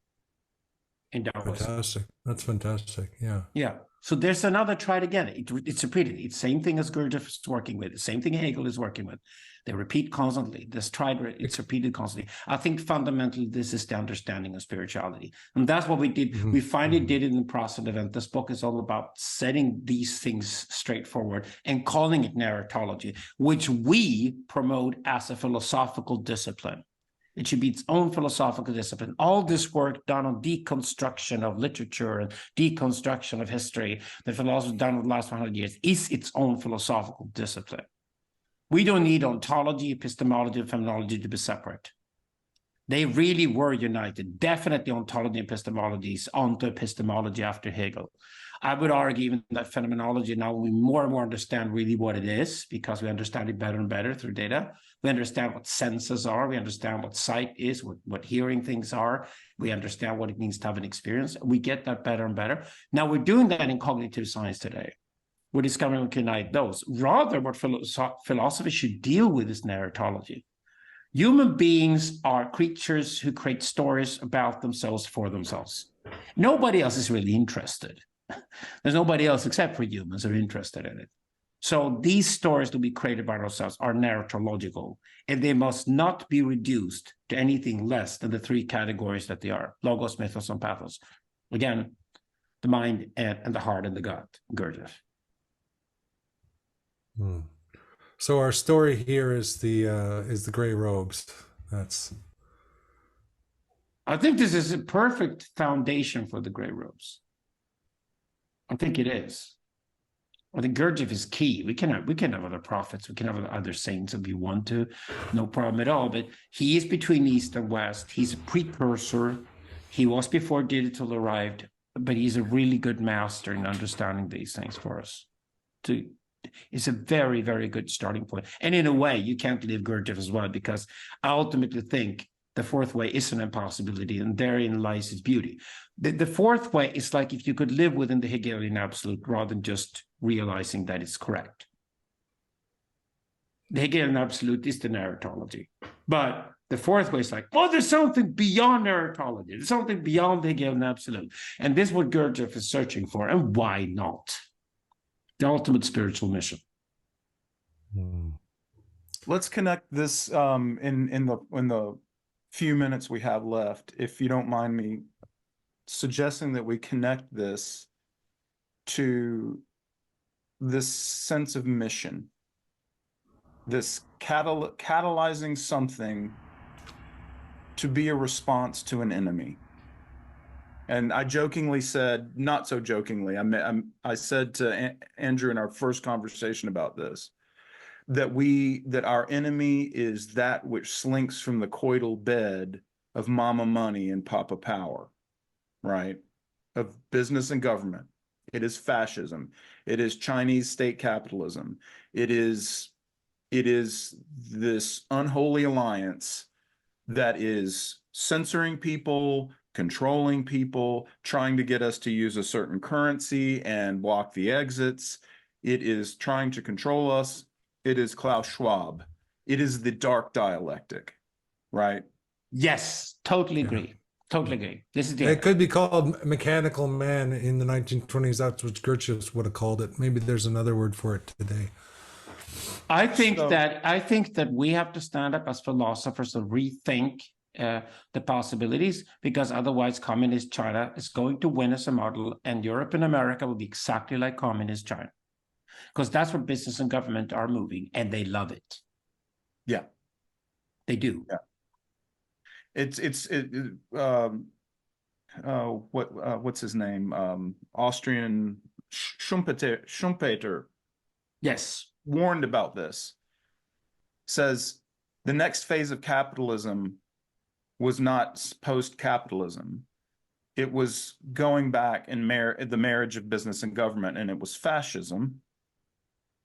S3: in Taoism.
S1: Fantastic. That's fantastic. Yeah.
S3: Yeah. So there's another try it again. It's repeated. It's the same thing as Gurdjieff is working with. The same thing Hegel is working with. They repeat constantly. This tried. It's repeated constantly. I think fundamentally this is the understanding of spirituality, and that's what we did.
S1: Mhm.
S3: We finally
S1: Mhm.
S3: did it in the Protestant event. This book is all about setting these things straightforward and calling it narratology, which we promote as a philosophical discipline. It should be its own philosophical discipline. All this work done on deconstruction of literature and deconstruction of history that philosophers done over the last 100 years is its own philosophical discipline. We don't need ontology, epistemology, and phenomenology to be separate. They really were united. Definitely ontology and epistemology is onto epistemology after Hegel. I would argue even that phenomenology now we more and more understand really what it is because we understand it better and better through data. We understand what senses are. We understand what sight is, what hearing things are. We understand what it means to have an experience. We get that better and better. Now we're doing that in cognitive science today. We're discovering we can unite those. Rather, what philosophy should deal with is narratology. Human beings are creatures who create stories about themselves for themselves. Nobody else is really interested. There's nobody else except for humans who are interested in it. So these stories to be created by ourselves are narratological, and they must not be reduced to anything less than the three categories that they are: logos, mythos, and pathos. Again, the mind and the heart and the gut, Gurdjieff.
S1: Hmm. So our story here is the gray robes. That's.
S3: I think this is a perfect foundation for the gray robes. I think it is. I think Gurdjieff is key. We can have other prophets, we can have other saints if we want to, no problem at all. But he is between East and West. He's a precursor. He was before digital arrived, but he's a really good master in understanding these things for us. It's a very, very good starting point. And in a way, you can't leave Gurdjieff as well, because I ultimately think the fourth way is an impossibility, and therein lies its beauty. The fourth way is like if you could live within the Hegelian absolute rather than just realizing that it's correct. The Hegelian absolute is the narratology. But the fourth way is like, oh, there's something beyond narratology. There's something beyond the Hegelian absolute. And this is what Gurdjieff is searching for. And why not? The ultimate spiritual mission.
S2: Let's connect this in the few minutes we have left, if you don't mind me suggesting that we connect this to this sense of mission, this catalyzing something to be a response to an enemy. And I jokingly said, not so jokingly, I said to Andrew in our first conversation about this, that our enemy is that which slinks from the coital bed of mama money and papa power, right? Of business and government. It is fascism. It is Chinese state capitalism. It is this unholy alliance that is censoring people, controlling people, trying to get us to use a certain currency and block the exits. It is trying to control us. It is Klaus Schwab. It is the dark dialectic, right?
S3: Yes, totally agree. Totally agree. This is the
S1: It could be called mechanical man in the 1920s. That's what Gurdjieff would have called it. Maybe there's another word for it today.
S3: I think that we have to stand up as philosophers and rethink the possibilities, because otherwise communist China is going to win as a model, and Europe and America will be exactly like communist China, because that's where business and government are moving, and they love it.
S2: Yeah,
S3: they do.
S2: Yeah. What's his name? Austrian Schumpeter.
S3: Yes.
S2: Warned about this. Says the next phase of capitalism was not post-capitalism. It was going back in the marriage of business and government, and it was fascism.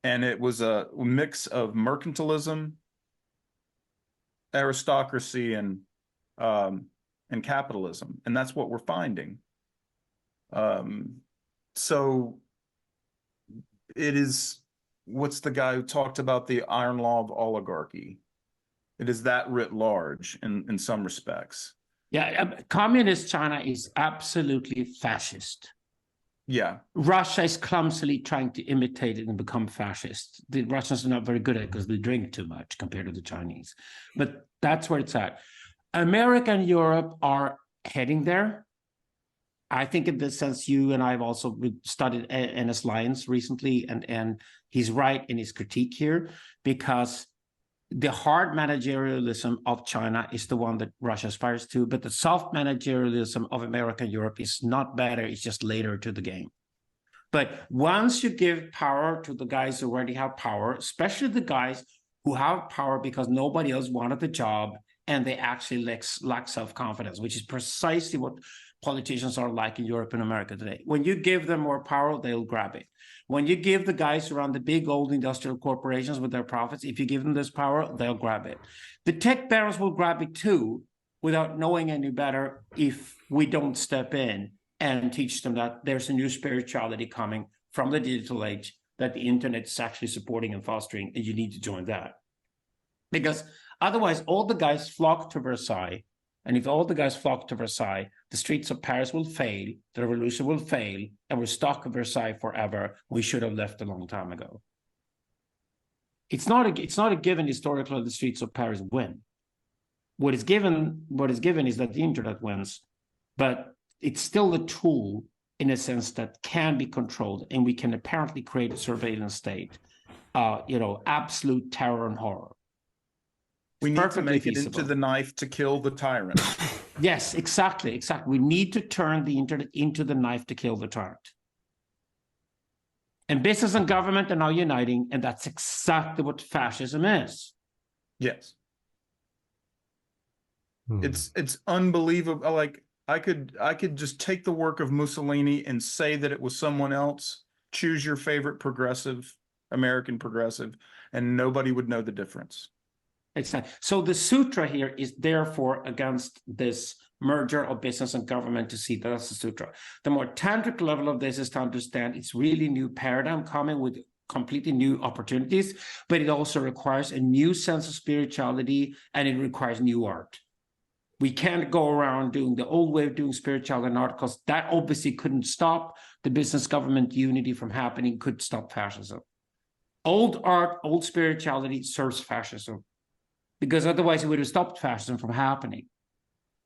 S2: And it was a mix of mercantilism, aristocracy, and capitalism, and that's what we're finding. So it is, what's the guy who talked about the iron law of oligarchy? It is that writ large in some respects.
S3: Yeah, communist China is absolutely fascist.
S2: Yeah.
S3: Russia is clumsily trying to imitate it and become fascist. The Russians are not very good at it because they drink too much compared to the Chinese. But that's where it's at. America and Europe are heading there. I think in this sense, you and I have also studied N.S. Lyons recently, and he's right in his critique here, because the hard managerialism of China is the one that Russia aspires to, but the soft managerialism of America and Europe is not better, it's just later to the game. But once you give power to the guys who already have power, especially the guys who have power because nobody else wanted the job and they actually lack self-confidence, which is precisely what politicians are like in Europe and America today. When you give them more power, they'll grab it. When you give the guys who run the big old industrial corporations with their profits, if you give them this power, they'll grab it. The tech barons will grab it too, without knowing any better, if we don't step in and teach them that there's a new spirituality coming from the digital age that the internet is actually supporting and fostering, and you need to join that. Because otherwise, all the guys flock to Versailles, and if all the guys flock to Versailles, the streets of Paris will fail, the revolution will fail, and we're stuck in Versailles forever. We should have left a long time ago. It's not a given historically that the streets of Paris win. What is given is that the internet wins, but it's still a tool in a sense that can be controlled, and we can apparently create a surveillance state, absolute terror and horror.
S2: We need to make it into the knife to kill the tyrant.
S3: Yes, exactly. We need to turn the internet into the knife to kill the tyrant. And business and government are now uniting, and that's exactly what fascism is.
S2: Yes. It's unbelievable. Like, I could just take the work of Mussolini and say that it was someone else. Choose your favorite progressive, American progressive, and nobody would know the difference.
S3: Exactly. So the sutra here is therefore against this merger of business and government to see that's the sutra. The more tantric level of this is to understand it's really new paradigm coming with completely new opportunities, but it also requires a new sense of spirituality, and it requires new art. We can't go around doing the old way of doing spirituality and art, because that obviously couldn't stop the business government unity from happening, could stop fascism. Old art, old spirituality serves fascism, because otherwise it would have stopped fascism from happening.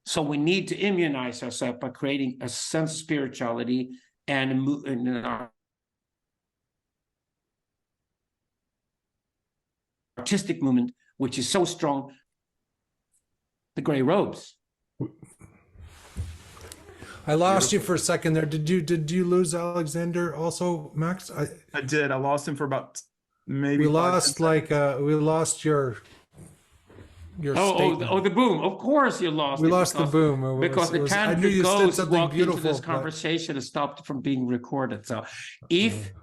S3: So we need to immunize ourselves by creating a sense of spirituality and an artistic movement, which is so strong. The gray robes.
S1: I lost you for a second there. Did you lose Alexander also, Max?
S2: I did. I lost him for about maybe.
S1: We lost your
S3: the boom. Of course you lost.
S1: We lost the boom.
S3: Because the tantric ghost walked into this conversation and stopped it from being recorded. So if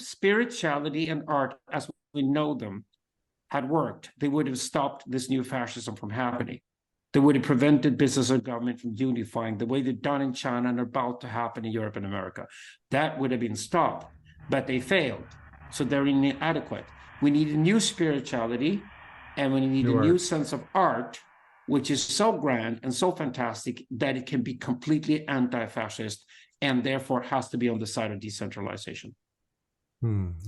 S3: spirituality and art as we know them had worked, they would have stopped this new fascism from happening. They would have prevented business and government from unifying the way they've done in China and are about to happen in Europe and America. That would have been stopped, but they failed. So they're inadequate. We need a new spirituality, and we need a new sense of art, which is so grand and so fantastic that it can be completely anti-fascist and therefore has to be on the side of decentralization.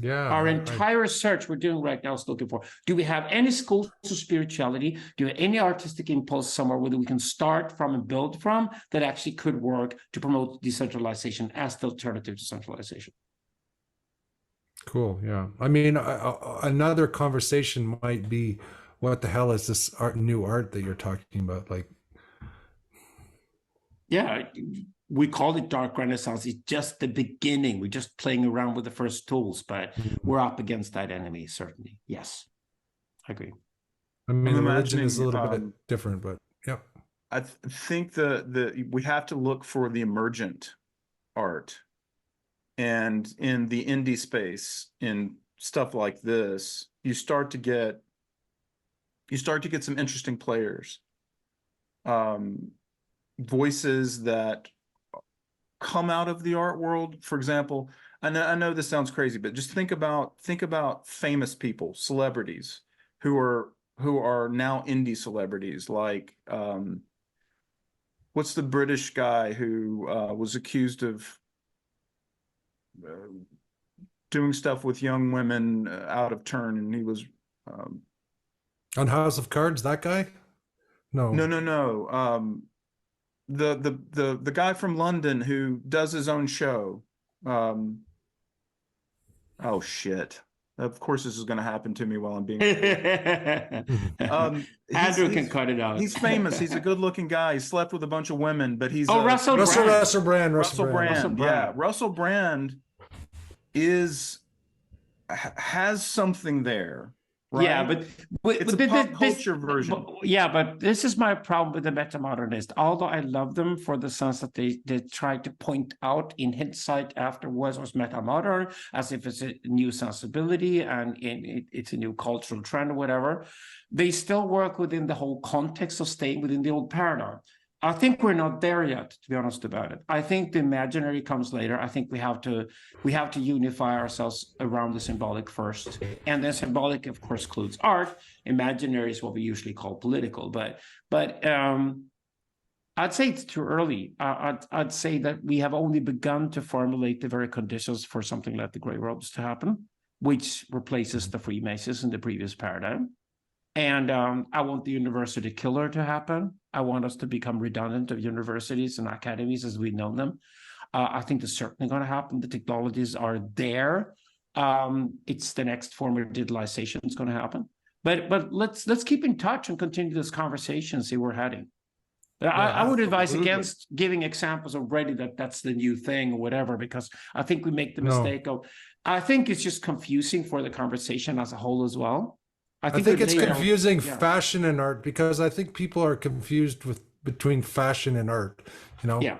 S1: Yeah.
S3: Our entire research we're doing right now is looking for, do we have any schools of spirituality? Do we have any artistic impulse somewhere where we can start from and build from that actually could work to promote decentralization as the alternative to centralization?
S1: Cool. Yeah. I mean, another conversation might be, what the hell is this new art that you're talking about? Like,
S3: yeah, we call it dark renaissance. It's just the beginning. We're just playing around with the first tools, but we're up against that enemy, certainly. Yes, I agree.
S1: I mean, the religion is a little bit different, but yeah.
S2: I think we have to look for the emergent art, and in the indie space, in stuff like this, you start to get some interesting players, voices that come out of the art world. For example, I know this sounds crazy, but just think about famous people, celebrities who are now indie celebrities, like what's the British guy who was accused of doing stuff with young women out of turn, and he was
S1: On House of Cards, that guy? No.
S2: No. The guy from London who does his own show. Oh shit. Of course this is going to happen to me while I'm being
S3: Andrew can cut it out.
S2: He's famous. He's a good-looking guy. He slept with a bunch of women, but he's
S3: Russell Brand.
S1: Russell Brand.
S2: Yeah, Russell Brand has something there. Right?
S3: Yeah, but
S2: it's a pop culture version.
S3: But this is my problem with the meta-modernist. Although I love them for the sense that they try to point out in hindsight afterwards was meta-modern, as if it's a new sensibility and it's a new cultural trend or whatever. They still work within the whole context of staying within the old paradigm. I think we're not there yet, to be honest about it. I think the imaginary comes later. I think we have to unify ourselves around the symbolic first. And then symbolic, of course, includes art. Imaginary is what we usually call political. But I'd say it's too early. I'd say that we have only begun to formulate the very conditions for something like the Grey Robes to happen, which replaces the Freemasons in the previous paradigm. And I want the university killer to happen. I want us to become redundant of universities and academies as we know them. I think that's certainly going to happen. The technologies are there. It's the next form of digitalization that's going to happen. But let's keep in touch and continue this conversation and see where we're heading. But I would advise against giving examples already that's the new thing or whatever, because I think we make the mistake of, I think it's just confusing for the conversation as a whole as well.
S1: I think it's confusing fashion and art, because I think people are confused between fashion and art, you know?
S3: Yeah.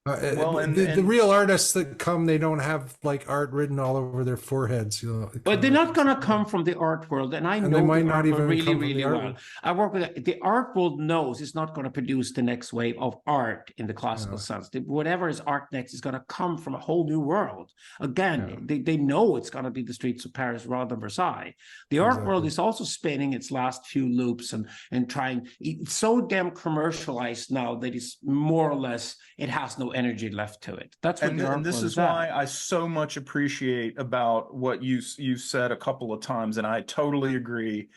S1: The real artists that come, they don't have like art written all over their foreheads, you know.
S3: But they're not going to come from the art world, and I know
S1: they might not even
S3: really,
S1: come
S3: really
S1: from the
S3: well.
S1: art.
S3: I work with the art world knows it's not going to produce the next wave of art in the classical sense. Whatever is art next is going to come from a whole new world. Again, they know it's going to be the streets of Paris rather than Versailles. The art world is also spinning its last few loops and trying. It's so damn commercialized now that it's more or less, it has no energy left to it. That's what
S2: and this is why I so much appreciate about what you said a couple of times, and I totally agree.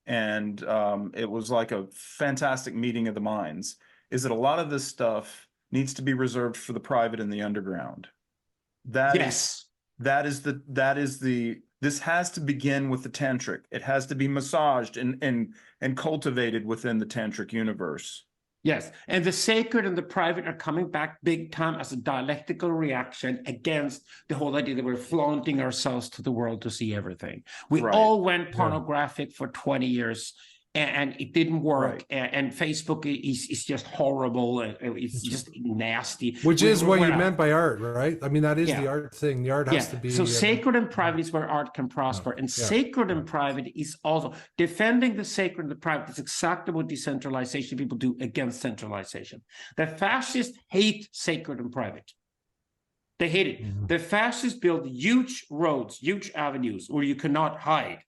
S2: And it was like a fantastic meeting of the minds. Is that a lot of this stuff needs to be reserved for the private and the underground? This has to begin with the tantric. It has to be massaged and cultivated within the tantric universe.
S3: Yes, and the sacred and the private are coming back big time as a dialectical reaction against the whole idea that we're flaunting ourselves to the world to see everything. We all went pornographic for 20 years, and it didn't work. And Facebook is just horrible. It's just nasty.
S1: Which is what you meant by art, right? I mean, that is the art thing. The art has to be.
S3: So sacred and private is where art can prosper. And sacred and private is also defending the sacred and the private. It's exactly what decentralization people do against centralization. The fascists hate sacred and private. They hate it. Mm-hmm. The fascists build huge roads, huge avenues where you cannot hide,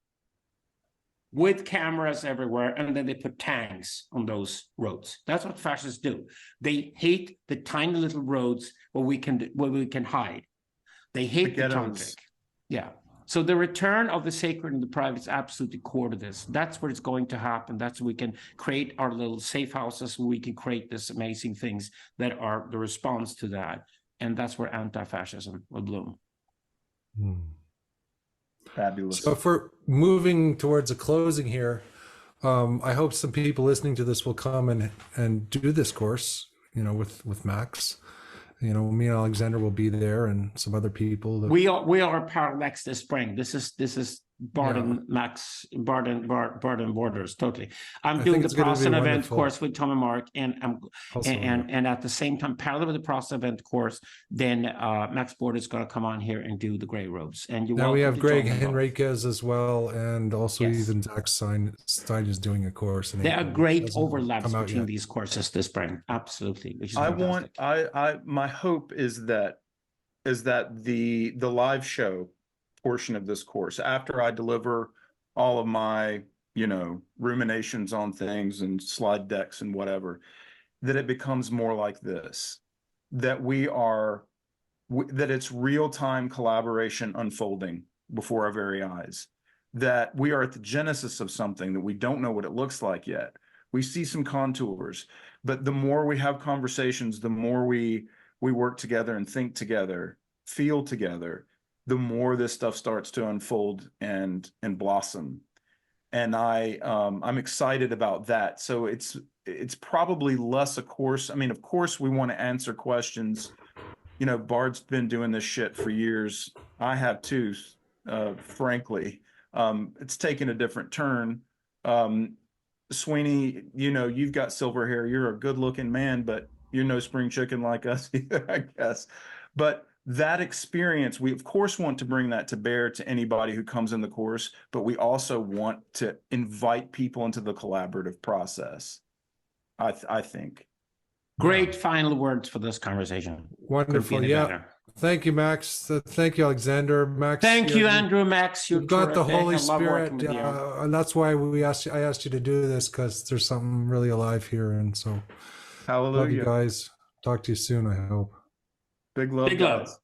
S3: with cameras everywhere, and then they put tanks on those roads. That's what fascists do. They hate the tiny little roads where we can hide. They hate the tantric. Yeah. So the return of the sacred and the private is absolutely core to this. That's where it's going to happen. That's where we can create our little safe houses, where we can create this amazing things that are the response to that. And that's where anti-fascism will bloom.
S2: Fabulous.
S1: So for moving towards a closing here, I hope some people listening to this will come and do this course, you know, with Max. You know, me and Alexander will be there, and some other people.
S3: We are Parallax this spring. This is Barden Max Barden Borders totally. I'm doing the process event course with Tom and Mark, and at the same time, parallel with the process event course, then Max Borders is going to come on here and do the Grey Robes. And
S1: now we have Greg Henriquez as well, and also even Zach Stein is doing a course.
S3: There are great overlaps between these courses this spring. Absolutely. Which is
S2: my hope is that is that the live show portion of this course, after I deliver all of my, ruminations on things and slide decks and whatever, that it becomes more like this, that that it's real-time collaboration unfolding before our very eyes, that we are at the genesis of something that we don't know what it looks like yet. We see some contours, but the more we have conversations, the more we work together and think together, feel together, the more this stuff starts to unfold and blossom. And I'm excited about that. So it's probably less a course. I mean, of course, we want to answer questions. Bard's been doing this shit for years. I have too, frankly. It's taken a different turn. Sweeny, you've got silver hair. You're a good-looking man, but you're no spring chicken like us either, I guess. But that experience, we of course want to bring that to bear to anybody who comes in the course, but we also want to invite people into the collaborative process, I think.
S3: Great final words for this conversation.
S1: Wonderful. Yeah. Better. Thank you, Max. Thank you, Alexander. Max.
S3: Thank you, Andrew. Max, you've
S1: got the Holy Spirit, and that's why I asked you to do this, because there's something really alive here, and so.
S2: Hallelujah.
S1: Love you guys. Talk to you soon, I hope.
S2: Big love, guys.